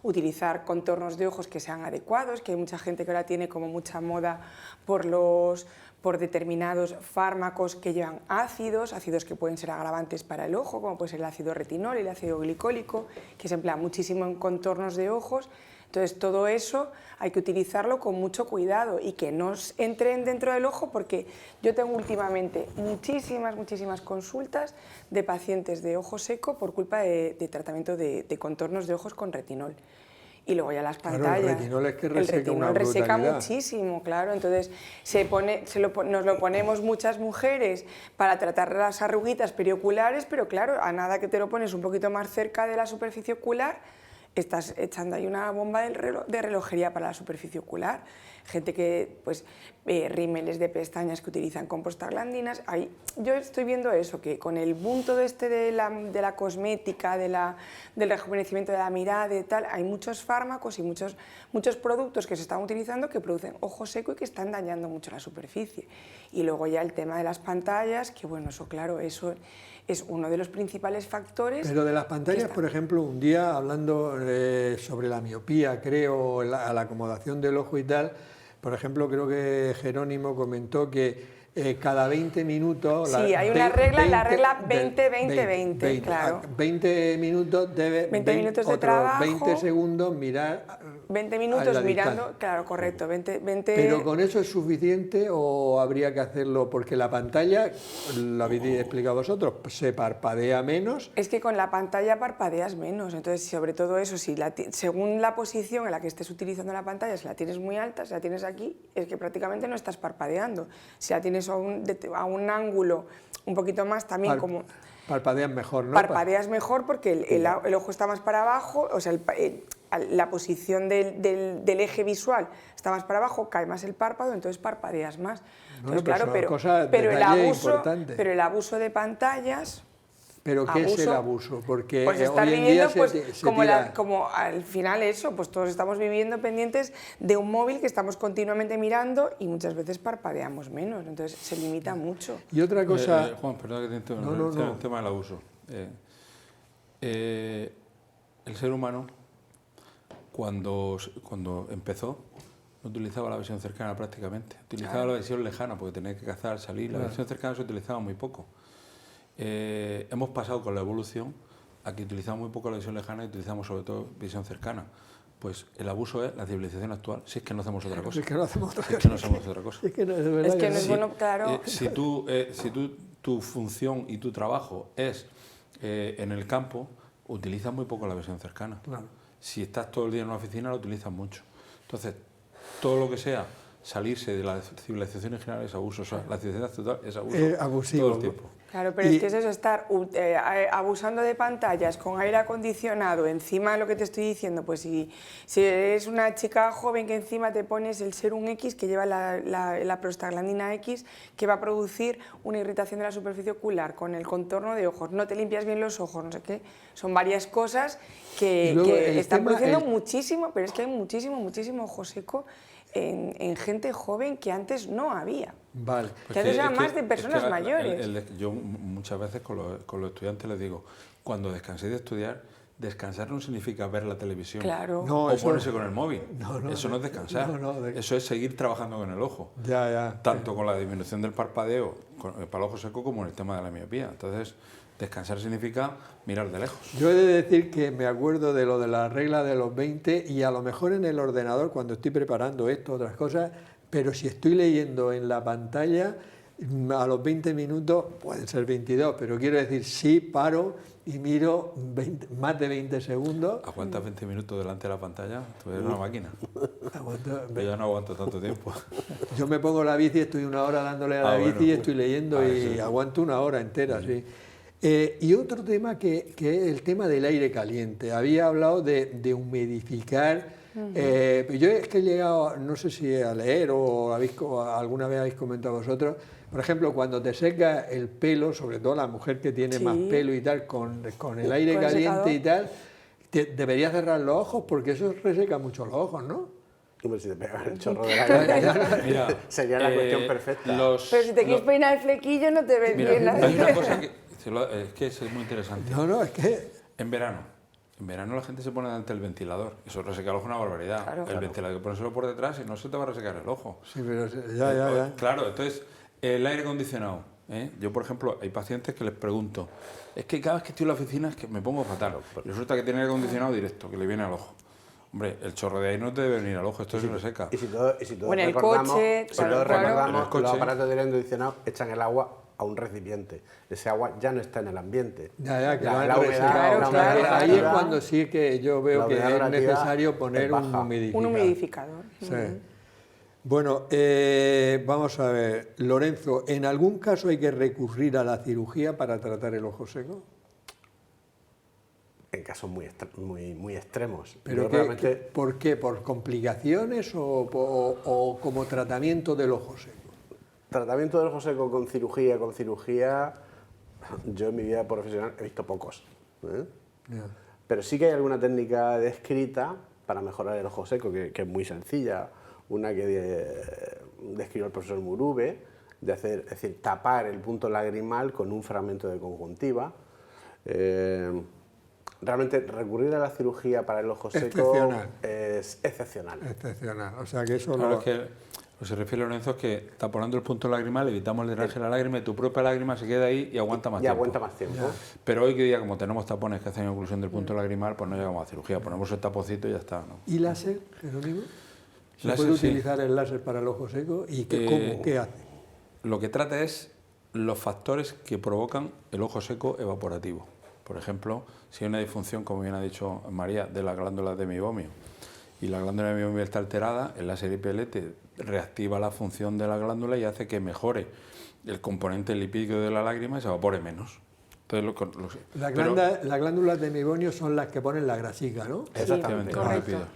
C: utilizar contornos de ojos que sean adecuados, que hay mucha gente que ahora tiene como mucha moda por determinados fármacos que llevan ácidos que pueden ser agravantes para el ojo, como puede ser el ácido retinol y el ácido glicólico, que se emplea muchísimo en contornos de ojos. Entonces todo eso hay que utilizarlo con mucho cuidado y que no entren dentro del ojo, porque yo tengo últimamente muchísimas consultas de pacientes de ojo seco por culpa de tratamiento de contornos de ojos con retinol. Y luego ya las pantallas.
B: Claro, el retinol es que reseca una brutalidad.
C: Reseca muchísimo, claro. Entonces nos lo ponemos muchas mujeres para tratar las arruguitas perioculares, pero claro, a nada que te lo pones un poquito más cerca de la superficie ocular, estás echando ahí una bomba de relojería para la superficie ocular. Gente que, pues, rímeles de pestañas que utilizan con prostaglandinas. Yo estoy viendo eso, que con el boom todo este de la cosmética, del rejuvenecimiento de la mirada y tal, hay muchos fármacos y muchos productos que se están utilizando que producen ojo seco y que están dañando mucho la superficie. Y luego ya el tema de las pantallas, que bueno, eso claro, eso es uno de los principales factores.
B: Pero de las pantallas, por ejemplo, un día hablando sobre la miopía, creo, a la acomodación del ojo y tal, por ejemplo, creo que Jerónimo comentó que cada 20 minutos...
C: Sí, hay una regla, la regla 20-20-20, claro.
B: 20 minutos debe...
C: 20 minutos de trabajo.
B: 20 segundos mirar...
C: 20 minutos mirando, claro, correcto, 20...
B: ¿Pero con eso es suficiente o habría que hacerlo? Porque la pantalla, lo habéis explicado vosotros, se parpadea menos.
C: Es que con la pantalla parpadeas menos, entonces sobre todo eso, según la posición en la que estés utilizando la pantalla, si la tienes muy alta, si la tienes aquí, es que prácticamente no estás parpadeando. Si la tienes a un ángulo un poquito más también como...
B: Parpadeas mejor, ¿no?
C: Parpadeas mejor porque el ojo está más para abajo, o sea, la posición del eje visual está más para abajo, cae más el párpado, entonces parpadeas más. Entonces,
B: bueno,
C: claro, pero el abuso de pantallas...
B: ¿Pero qué es el abuso? Porque
C: pues
B: hoy en día
C: como al final eso, pues todos estamos viviendo pendientes de un móvil que estamos continuamente mirando y muchas veces parpadeamos menos, entonces se limita mucho.
B: Y otra cosa...
D: Juan, perdón que te interrumpa, el tema del abuso. El ser humano, cuando empezó, no utilizaba la visión cercana prácticamente, utilizaba la visión lejana porque tenía que cazar, salir, la visión cercana se utilizaba muy poco. Hemos pasado con la evolución a que utilizamos muy poco la visión lejana y utilizamos sobre todo visión cercana. Pues el abuso es la civilización actual, si es que no hacemos otra cosa.
B: Es que no hacemos otra cosa.
D: Es que no hacemos otra cosa.
B: Es que no es verdad.
C: Es que no es bueno, claro.
D: Si tu función y tu trabajo es en el campo, utilizas muy poco la visión cercana.
B: Claro.
D: Si estás todo el día en una oficina, lo utilizas mucho. Entonces, todo lo que sea salirse de la civilización en general es abuso, o sea, la civilización total es abuso
B: abusivo,
D: todo el tiempo.
C: Claro, pero es que es eso, estar abusando de pantallas con aire acondicionado, encima de lo que te estoy diciendo, pues si eres una chica joven que encima te pones el Serum X que lleva la prostaglandina X que va a producir una irritación de la superficie ocular con el contorno de ojos, no te limpias bien los ojos, no sé qué, son varias cosas que están produciendo muchísimo, pero es que hay muchísimo ojo seco en gente joven que antes no había.
B: Vale.
C: Que antes eran más de personas mayores.
D: Yo muchas veces con los estudiantes les digo, cuando descanséis de estudiar, descansar no significa ver la televisión o ponerse con el móvil. Eso no es descansar. Eso es seguir trabajando con el ojo.
B: Ya.
D: Tanto con la disminución del parpadeo para el ojo seco como en el tema de la miopía. Entonces, Descansar significa mirar de lejos.
B: Yo he de decir que me acuerdo de lo de la regla de los 20 y a lo mejor en el ordenador cuando estoy preparando esto, otras cosas, pero si estoy leyendo en la pantalla, a los 20 minutos, pueden ser 22, pero quiero decir, sí paro y miro más de 20 segundos.
D: ¿Aguantas 20 minutos delante de la pantalla? Tú eres una máquina. Yo ya no aguanto tanto tiempo.
B: Yo me pongo la bici, estoy una hora dándole a la bici y estoy leyendo y aguanto una hora entera, sí. Y otro tema que es el tema del aire caliente. Había hablado de humidificar. Yo es que he llegado, no sé si a leer o alguna vez habéis comentado vosotros, por ejemplo, cuando te seca el pelo, sobre todo la mujer que tiene más pelo y tal, con el aire caliente y tal, deberías cerrar los ojos porque eso reseca mucho los ojos, ¿no?
H: Hombre, si te pegas el chorro de la
D: Mira,
H: sería la cuestión perfecta.
C: Pero si te quieres peinar el flequillo no te ves bien.
D: Hay una cosa que es muy interesante.
B: No, es que...
D: En verano la gente se pone delante del ventilador. Eso reseca el ojo una barbaridad. El ventilador hay que ponérselo por detrás y no se te va a resecar el ojo.
B: Sí, pero ya.
D: Claro, entonces, el aire acondicionado. Yo, por ejemplo, hay pacientes que les pregunto, es que cada vez que estoy en la oficina es que me pongo fatal. Resulta que tiene aire acondicionado directo, que le viene al ojo. Hombre, el chorro de aire no te debe venir al ojo, esto se reseca.
H: Y si todos
C: el coche,
H: recordamos, los aparatos de aire acondicionado echan el agua a un recipiente. Ese agua ya no está en el ambiente.
B: La humedad, ahí es cuando sí que yo veo que es necesario poner un humidificador. Sí. Bueno, vamos a ver, Lorenzo, ¿en algún caso hay que recurrir a la cirugía para tratar el ojo seco?
H: En casos muy extremos.
B: ¿Pero por qué? ¿Por complicaciones o como tratamiento del ojo seco?
H: Tratamiento del ojo seco con cirugía, yo en mi vida profesional he visto pocos. Pero sí que hay alguna técnica descrita para mejorar el ojo seco, que es muy sencilla. Una que describió el profesor Murube, es decir, tapar el punto lagrimal con un fragmento de conjuntiva. Realmente recurrir a la cirugía para el ojo seco es excepcional.
B: Excepcional, o sea que eso
D: claro, es que lo que se refiere Lorenzo es que tapando el punto lagrimal evitamos el drenaje de la lágrima y tu propia lágrima se queda ahí y aguanta más tiempo. Pero hoy que día, como tenemos tapones que hacen oclusión del punto lagrimal, pues no llegamos a cirugía, ponemos el taponcito y ya está, ¿no?
B: ¿Y láser, Jerónimo? ¿Se puede utilizar el láser para el ojo seco? ¿Y qué hace?
D: Lo que trata es los factores que provocan el ojo seco evaporativo. Por ejemplo, si hay una disfunción, como bien ha dicho María, de las glándulas de meiomio y la glándula de meiomio está alterada, el láser IPL te reactiva la función de la glándula y hace que mejore el componente lipídico de la lágrima y se evapore menos. Entonces,
B: las glándulas de meiomio son las que ponen la grasica, ¿no?
H: Exactamente.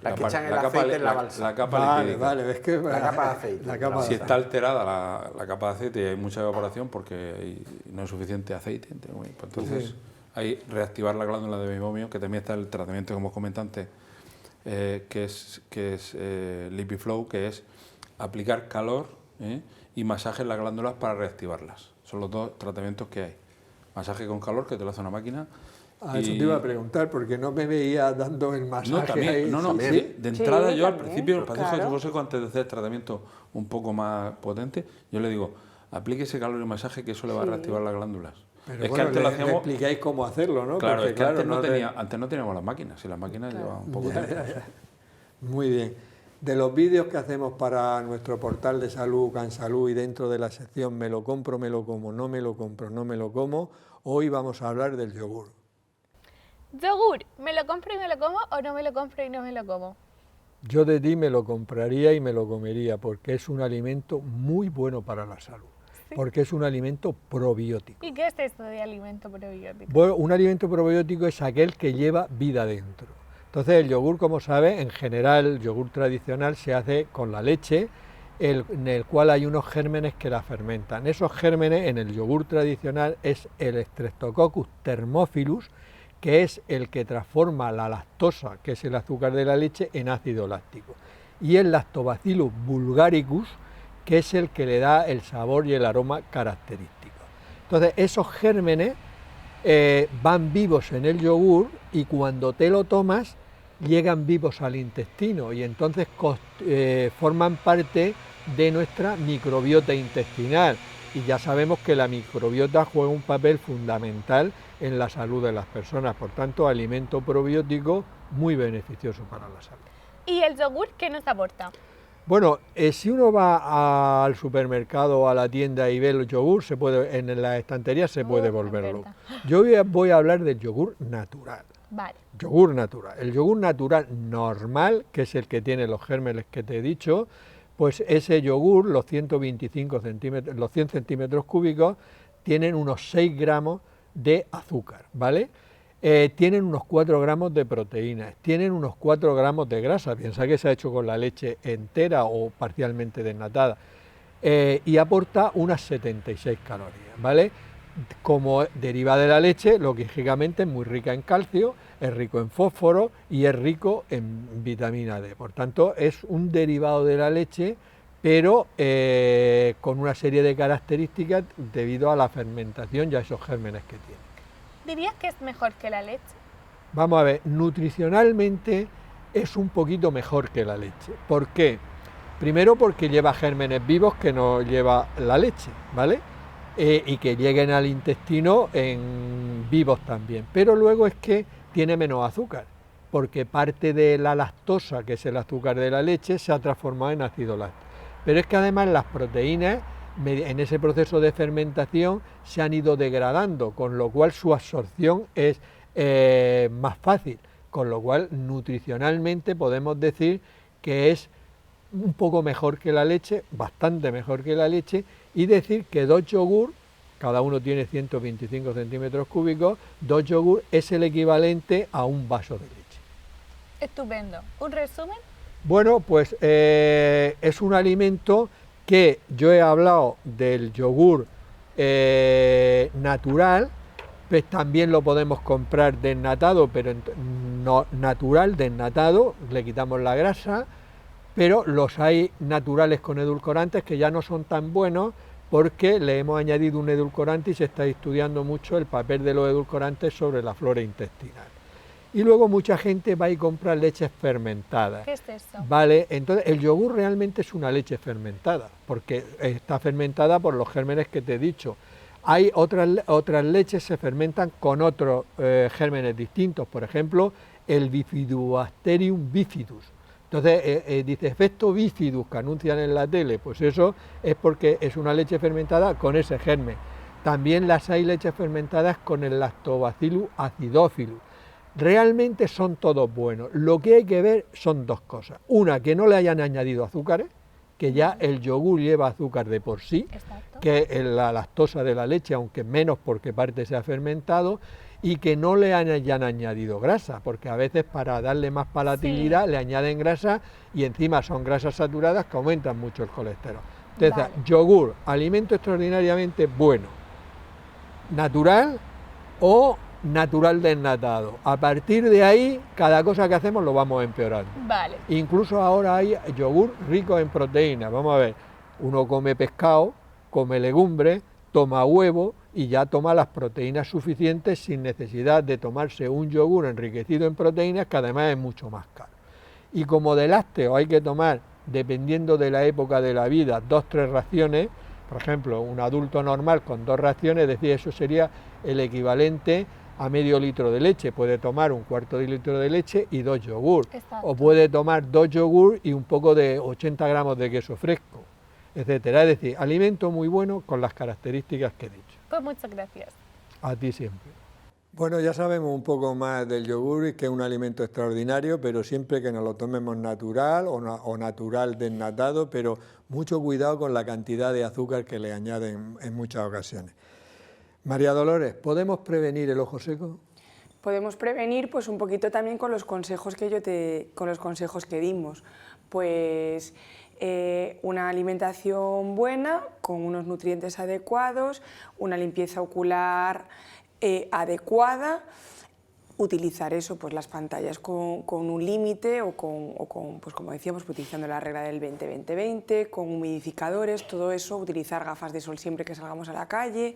I: Las que echan el aceite en la balsa.
D: La capa lipídica.
B: Es que
H: la capa de aceite.
D: Si está alterada la capa de aceite y hay mucha evaporación porque no es suficiente aceite, entonces hay reactivar la glándula de meiomio, que también está el tratamiento que hemos comentado antes, que es LipiFlow, que es aplicar calor y masaje en las glándulas para reactivarlas. Son los dos tratamientos que hay. Masaje con calor, que te lo hace una máquina.
B: Eso te iba a preguntar, porque no me veía dando el masaje.
D: No, también,
B: ¿Sí?
D: De entrada yo al principio, el paciente de ojo seco, antes de hacer el tratamiento un poco más potente, yo le digo, aplique ese calor y masaje, que eso le va a reactivar las glándulas.
B: Pero es que antes lo hacíamos... explicáis cómo hacerlo, ¿no?
D: Claro, porque, es que antes no teníamos las máquinas, y las máquinas llevaban un poco tiempo.
B: Muy bien. De los vídeos que hacemos para nuestro portal de salud, CanSalud, y dentro de la sección me lo compro, me lo como, no me lo compro, no me lo como, hoy vamos a hablar del yogur.
J: Yogur, ¿me lo compro y me lo como o no me lo compro y no me lo como?
B: Yo de ti me lo compraría y me lo comería porque es un alimento muy bueno para la salud. ¿Sí? Porque es un alimento probiótico.
J: ¿Y qué es esto de alimento probiótico?
B: Bueno, un alimento probiótico es aquel que lleva vida dentro. Entonces el yogur, como sabes, en general el yogur tradicional se hace con la leche, en el cual hay unos gérmenes que la fermentan. Esos gérmenes en el yogur tradicional es el Streptococcus thermophilus, que es el que transforma la lactosa, que es el azúcar de la leche, en ácido láctico. Y el Lactobacillus bulgaricus, que es el que le da el sabor y el aroma característico. Entonces esos gérmenes van vivos en el yogur y cuando te lo tomas llegan vivos al intestino y entonces forman parte de nuestra microbiota intestinal y ya sabemos que la microbiota juega un papel fundamental en la salud de las personas, por tanto, alimento probiótico muy beneficioso para la salud.
J: ¿Y el yogur qué nos aporta?
B: Bueno, si uno va al supermercado o a la tienda y ve el yogur, en las estanterías se puede volver loco. Yo voy a hablar del yogur natural.
J: Vale.
B: Yogur natural. El yogur natural normal, que es el que tiene los gérmenes que te he dicho, pues ese yogur, los 125 centímetros, los 100 centímetros cúbicos, tienen unos 6 gramos de azúcar, ¿vale? Tienen unos 4 gramos de proteínas, tienen unos 4 gramos de grasa, piensa que se ha hecho con la leche entera o parcialmente desnatada, y aporta unas 76 calorías, ¿vale? Como deriva de la leche, lógicamente es muy rica en calcio, es rico en fósforo y es rico en vitamina D. Por tanto, es un derivado de la leche, pero con una serie de características debido a la fermentación y a esos gérmenes que tiene.
J: ¿Dirías que es mejor que la leche?
B: Vamos a ver, nutricionalmente es un poquito mejor que la leche. ¿Por qué? Primero porque lleva gérmenes vivos que no lleva la leche, ¿vale? Y que lleguen al intestino en vivos también. Pero luego es que tiene menos azúcar, porque parte de la lactosa, que es el azúcar de la leche, se ha transformado en ácido láctico. Pero es que además las proteínas, en ese proceso de fermentación, se han ido degradando, con lo cual su absorción es más fácil, con lo cual nutricionalmente podemos decir que es un poco mejor que la leche, bastante mejor que la leche, y decir que 2 yogur, cada uno tiene 125 centímetros cúbicos, 2 yogur es el equivalente a un vaso de leche.
J: Estupendo. ¿Un resumen?
B: Bueno, pues es un alimento que yo he hablado del yogur natural, pues también lo podemos comprar desnatado, pero no natural, desnatado, le quitamos la grasa, pero los hay naturales con edulcorantes que ya no son tan buenos porque le hemos añadido un edulcorante y se está estudiando mucho el papel de los edulcorantes sobre la flora intestinal. Y luego mucha gente va y compra leches fermentadas.
J: ¿Qué es eso?
B: Vale, entonces el yogur realmente es una leche fermentada, porque está fermentada por los gérmenes que te he dicho. Hay otras leches se fermentan con otros gérmenes distintos, por ejemplo, el Bifidobacterium bifidus. Entonces dice efecto bifidus que anuncian en la tele, pues eso es porque es una leche fermentada con ese germen. También las hay leches fermentadas con el Lactobacillus acidophilus. Realmente son todos buenos. Lo que hay que ver son 2 cosas. Una, que no le hayan añadido azúcares, que ya el yogur lleva azúcar de por sí, exacto, que es la lactosa de la leche, aunque menos porque parte se ha fermentado, y que no le hayan añadido grasa, porque a veces para darle más palatabilidad le añaden grasa y encima son grasas saturadas que aumentan mucho el colesterol. Entonces, yogur, alimento extraordinariamente bueno, natural o natural desnatado. A partir de ahí, cada cosa que hacemos lo vamos empeorando.
J: Vale.
B: Incluso ahora hay yogur rico en proteínas. Vamos a ver, uno come pescado, come legumbres, toma huevo y ya toma las proteínas suficientes sin necesidad de tomarse un yogur enriquecido en proteínas, que además es mucho más caro. Y como de lácteos hay que tomar, dependiendo de la época de la vida, 2-3 raciones, por ejemplo, un adulto normal con 2 raciones, es decir, eso sería el equivalente a medio litro de leche. Puede tomar un cuarto de litro de leche y 2 yogur. Exacto. O puede tomar 2 yogur y un poco de 80 gramos de queso fresco, etcétera. Es decir, alimento muy bueno con las características que he dicho.
J: Pues muchas gracias.
B: A ti siempre.
K: Bueno, ya sabemos un poco más del yogur y que es un alimento extraordinario, pero siempre que nos lo tomemos natural o natural desnatado, pero mucho cuidado con la cantidad de azúcar que le añaden en muchas ocasiones. María Dolores, ¿podemos prevenir el ojo seco?
C: Podemos prevenir pues un poquito también con los consejos que dimos. Pues una alimentación buena, con unos nutrientes adecuados, una limpieza ocular adecuada, utilizar eso, pues las pantallas con un límite o pues como decíamos, utilizando la regla del 20-20-20, con humidificadores, todo eso, utilizar gafas de sol siempre que salgamos a la calle,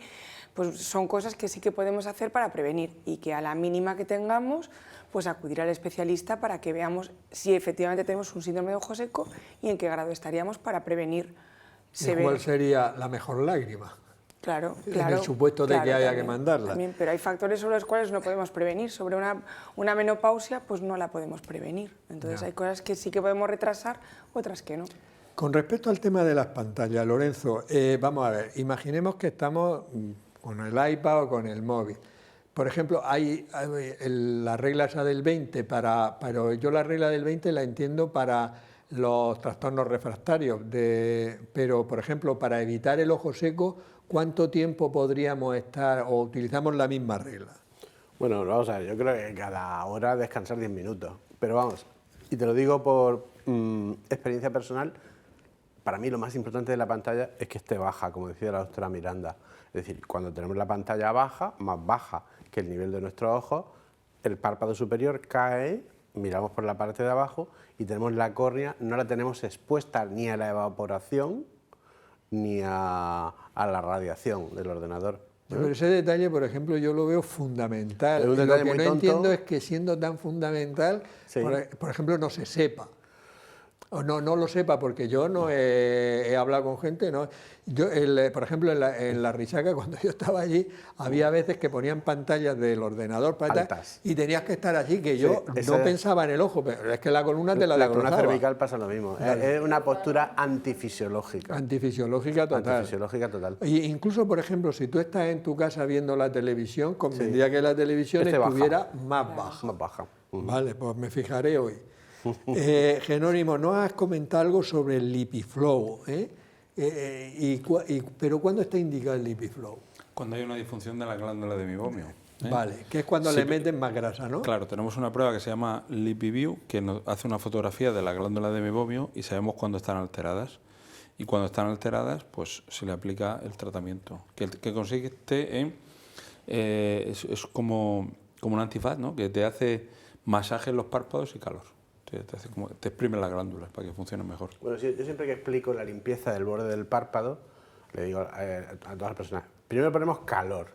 C: pues son cosas que sí que podemos hacer para prevenir y que a la mínima que tengamos, pues acudir al especialista para que veamos si efectivamente tenemos un síndrome de ojo seco y en qué grado estaríamos para prevenir.
B: ¿Cuál sería la mejor lágrima?
C: Claro,
B: en
C: claro.
B: el supuesto de que haya
C: también,
B: que mandarla.
C: También, pero hay factores sobre los cuales no podemos prevenir. Sobre una menopausia, pues no la podemos prevenir. Entonces
B: Ya.
C: hay cosas que sí que podemos retrasar, otras que no.
B: Con respecto al tema de las pantallas, Lorenzo, vamos a ver, imaginemos que estamos con el iPad o con el móvil. Por ejemplo, hay la regla esa del 20, pero yo la regla del 20 la entiendo para los trastornos refractarios, pero por ejemplo, para evitar el ojo seco, ¿cuánto tiempo podríamos estar o utilizamos la misma regla?
H: Bueno, vamos a ver, yo creo que cada hora descansar 10 minutos, pero vamos, y te lo digo por experiencia personal, para mí lo más importante de la pantalla es que esté baja, como decía la doctora Miranda. Es decir, cuando tenemos la pantalla baja, más baja que el nivel de nuestros ojos, el párpado superior cae, miramos por la parte de abajo y tenemos la córnea, no la tenemos expuesta ni a la evaporación ni a la radiación del ordenador.
B: Pero ese detalle, por ejemplo, yo lo veo fundamental.
H: Es un
B: Lo
H: detalle
B: que
H: muy
B: no
H: tonto.
B: entiendo es que siendo tan fundamental,
H: Sí.
B: por ejemplo, no se sepa. O no lo sepa, porque yo no he hablado con gente, ¿no? Yo, por ejemplo, en la Risaca, cuando yo estaba allí, había veces que ponían pantallas del ordenador para
H: Altas.
B: y tenías que estar allí, que yo
H: Sí,
B: no pensaba en el ojo, pero es que la columna te la
H: La columna
B: destrozaba.
H: cervical pasa lo mismo, es una postura antifisiológica.
B: Antifisiológica total.
H: Antifisiológica total.
B: Y incluso, por ejemplo, si tú estás en tu casa viendo la televisión, convendría que la televisión
H: Esté baja.
B: estuviera más baja.
H: Más baja.
B: Vale, pues me fijaré hoy. Jerónimo, ¿no has comentado algo sobre el LipiFlow? ¿Pero cuándo está indicado el LipiFlow?
D: Cuando hay una disfunción de la glándula de mibomio.
B: Vale, que es cuando
D: Sí,
B: le meten más grasa, ¿no?
D: Claro, tenemos una prueba que se llama LipiView, que nos hace una fotografía de la glándula de mibomio y sabemos cuándo están alteradas. Y cuando están alteradas, pues se le aplica el tratamiento, que consiste en... es como un antifaz, ¿no? Que te hace masaje en los párpados y calor. Te exprime las glándulas para que funcionen mejor.
H: Bueno, yo siempre que explico la limpieza del borde del párpado, le digo a todas las personas, primero ponemos calor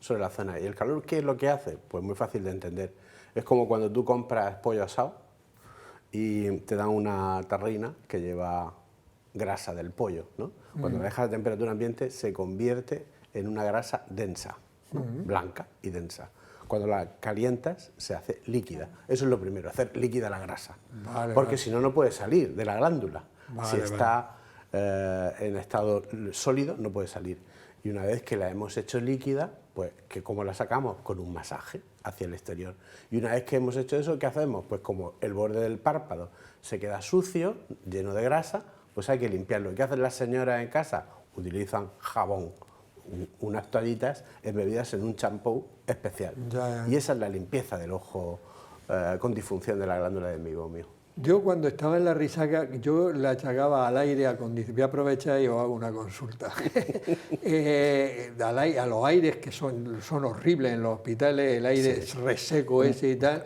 H: sobre la zona. ¿Y el calor qué es lo que hace? Pues muy fácil de entender. Es como cuando tú compras pollo asado y te dan una tarrina que lleva grasa del pollo, ¿no? Cuando la dejas a temperatura ambiente se convierte en una grasa densa, ¿no? Blanca y densa. Cuando la calientas se hace líquida. Eso es lo primero, hacer líquida la grasa. Porque si no, no puede salir de la glándula. Si está en estado sólido, no puede salir. Y una vez que la hemos hecho líquida, pues que ¿cómo la sacamos? Con un masaje hacia el exterior. Y una vez que hemos hecho eso, ¿qué hacemos? Pues como el borde del párpado se queda sucio, lleno de grasa, pues hay que limpiarlo. ¿Qué hacen las señoras en casa? Utilizan jabón, unas toallitas embebidas en un champú especial. Y esa es la limpieza del ojo con disfunción de la glándula de mibomio.
B: Yo cuando estaba en la Risaca, yo le achacaba al aire acondicionado. Voy a aprovechar y os hago una consulta. A los aires que son horribles en los hospitales, el aire es reseco ese y tal.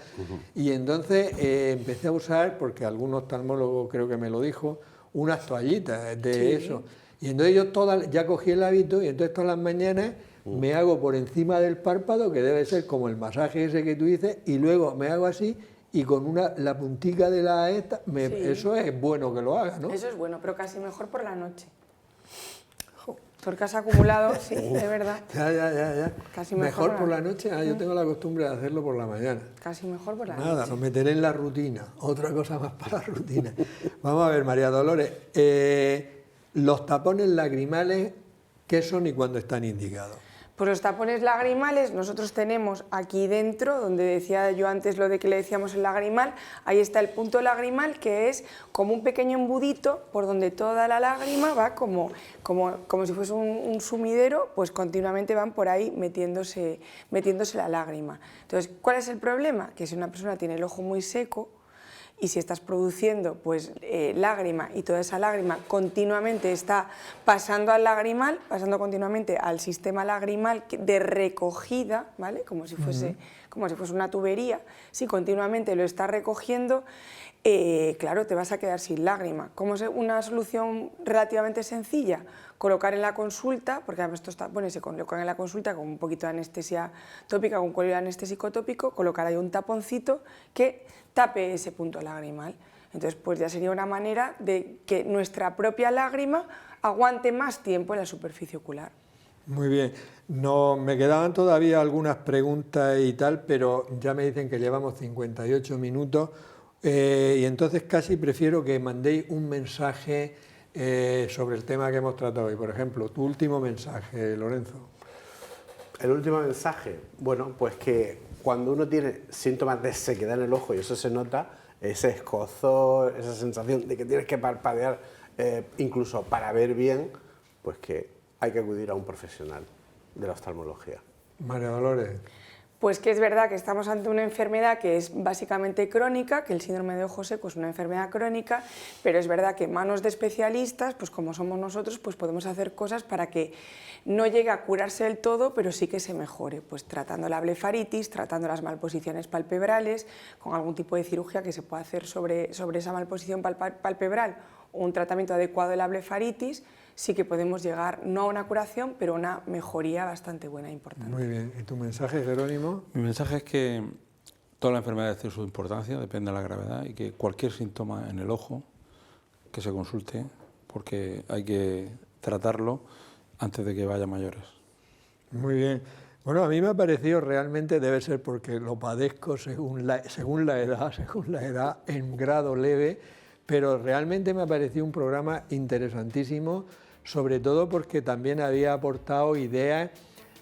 B: Y entonces empecé a usar, porque algún oftalmólogo creo que me lo dijo, unas toallitas de eso. Y entonces yo ya cogí el hábito y entonces todas las mañanas me hago por encima del párpado, que debe ser como el masaje ese que tú dices, y luego me hago así y con la puntica de la esta, eso es bueno que lo haga, ¿no?
C: Eso es bueno, pero casi mejor por la noche. Porque has acumulado, sí, de verdad.
B: Ya.
C: Casi
B: mejor por la noche. Yo tengo la costumbre de hacerlo por la mañana.
C: Casi mejor por la noche.
B: Nada, lo meteré en la rutina. Otra cosa más para la rutina. Vamos a ver, María Dolores. Los tapones lagrimales, ¿qué son y cuándo están indicados?
C: Pues los tapones lagrimales nosotros tenemos aquí dentro, donde decía yo antes lo de que le decíamos el lagrimal, ahí está el punto lagrimal, que es como un pequeño embudito por donde toda la lágrima va como si fuese un sumidero, pues continuamente van por ahí metiéndose la lágrima. Entonces, ¿cuál es el problema? Que si una persona tiene el ojo muy seco, y si estás produciendo pues lágrima y toda esa lágrima continuamente está pasando al lagrimal, pasando continuamente al sistema lagrimal de recogida, ¿vale? Como si fuese una tubería, si continuamente lo está recogiendo, claro, te vas a quedar sin lágrima. ¿Cómo es una solución relativamente sencilla? Colocar en la consulta, porque además estos tapones se colocan en la consulta con un poquito de anestesia tópica, con un cuello anestésico tópico, colocar ahí un taponcito que tape ese punto lagrimal. Entonces, pues ya sería una manera de que nuestra propia lágrima aguante más tiempo en la superficie ocular.
B: Muy bien. No, me quedaban todavía algunas preguntas y tal, pero ya me dicen que llevamos 58 minutos y entonces casi prefiero que mandéis un mensaje sobre el tema que hemos tratado hoy. Por ejemplo, tu último mensaje, Lorenzo.
H: El último mensaje, bueno, pues que cuando uno tiene síntomas de sequedad en el ojo, y eso se nota, ese escozor, esa sensación de que tienes que parpadear incluso para ver bien, pues que hay que acudir a un profesional de la oftalmología.
B: María Dolores.
C: Pues que es verdad que estamos ante una enfermedad que es básicamente crónica, que el síndrome de ojo seco es una enfermedad crónica, pero es verdad que en manos de especialistas, pues como somos nosotros, pues podemos hacer cosas para que no llegue a curarse del todo, pero sí que se mejore, pues tratando la blefaritis, tratando las malposiciones palpebrales, con algún tipo de cirugía que se pueda hacer sobre esa malposición palpebral o un tratamiento adecuado de la blefaritis, sí que podemos llegar no a una curación, pero a una mejoría bastante buena e importante.
B: Muy bien. ¿Y tu mensaje, Jerónimo?
D: Mi mensaje es que todas las enfermedades tienen su importancia, depende de la gravedad, y que cualquier síntoma en el ojo, que se consulte, porque hay que tratarlo antes de que vaya a mayores.
B: Muy bien. Bueno, a mí me ha parecido realmente, debe ser porque lo padezco según la edad, en grado leve, pero realmente me ha parecido un programa interesantísimo, sobre todo porque también había aportado ideas,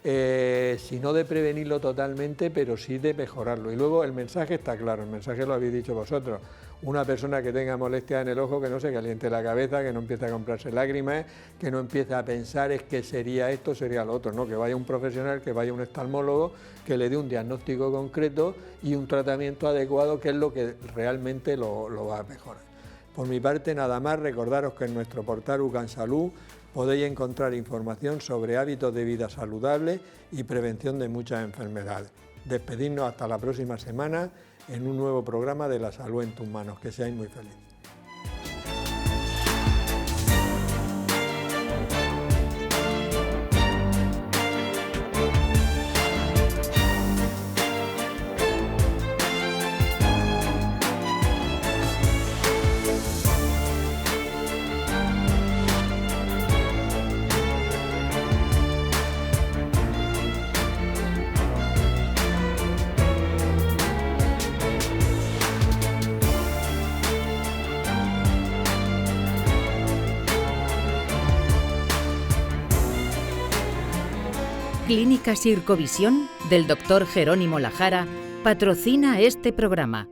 B: si no de prevenirlo totalmente, pero sí de mejorarlo. Y luego el mensaje está claro, el mensaje lo habéis dicho vosotros. Una persona que tenga molestias en el ojo, que no se caliente la cabeza, que no empiece a comprarse lágrimas, que no empiece a pensar es que sería esto, sería lo otro, ¿no? Que vaya un profesional, que vaya un oftalmólogo, que le dé un diagnóstico concreto y un tratamiento adecuado, que es lo que realmente lo va a mejorar. Por mi parte, nada más, recordaros que en nuestro portal UCAN Salud podéis encontrar información sobre hábitos de vida saludables y prevención de muchas enfermedades. Despedirnos hasta la próxima semana en un nuevo programa de La Salud en tus manos. Que seáis muy felices.
A: Clínica Sircovisión del Dr. Jerónimo Lajara patrocina este programa.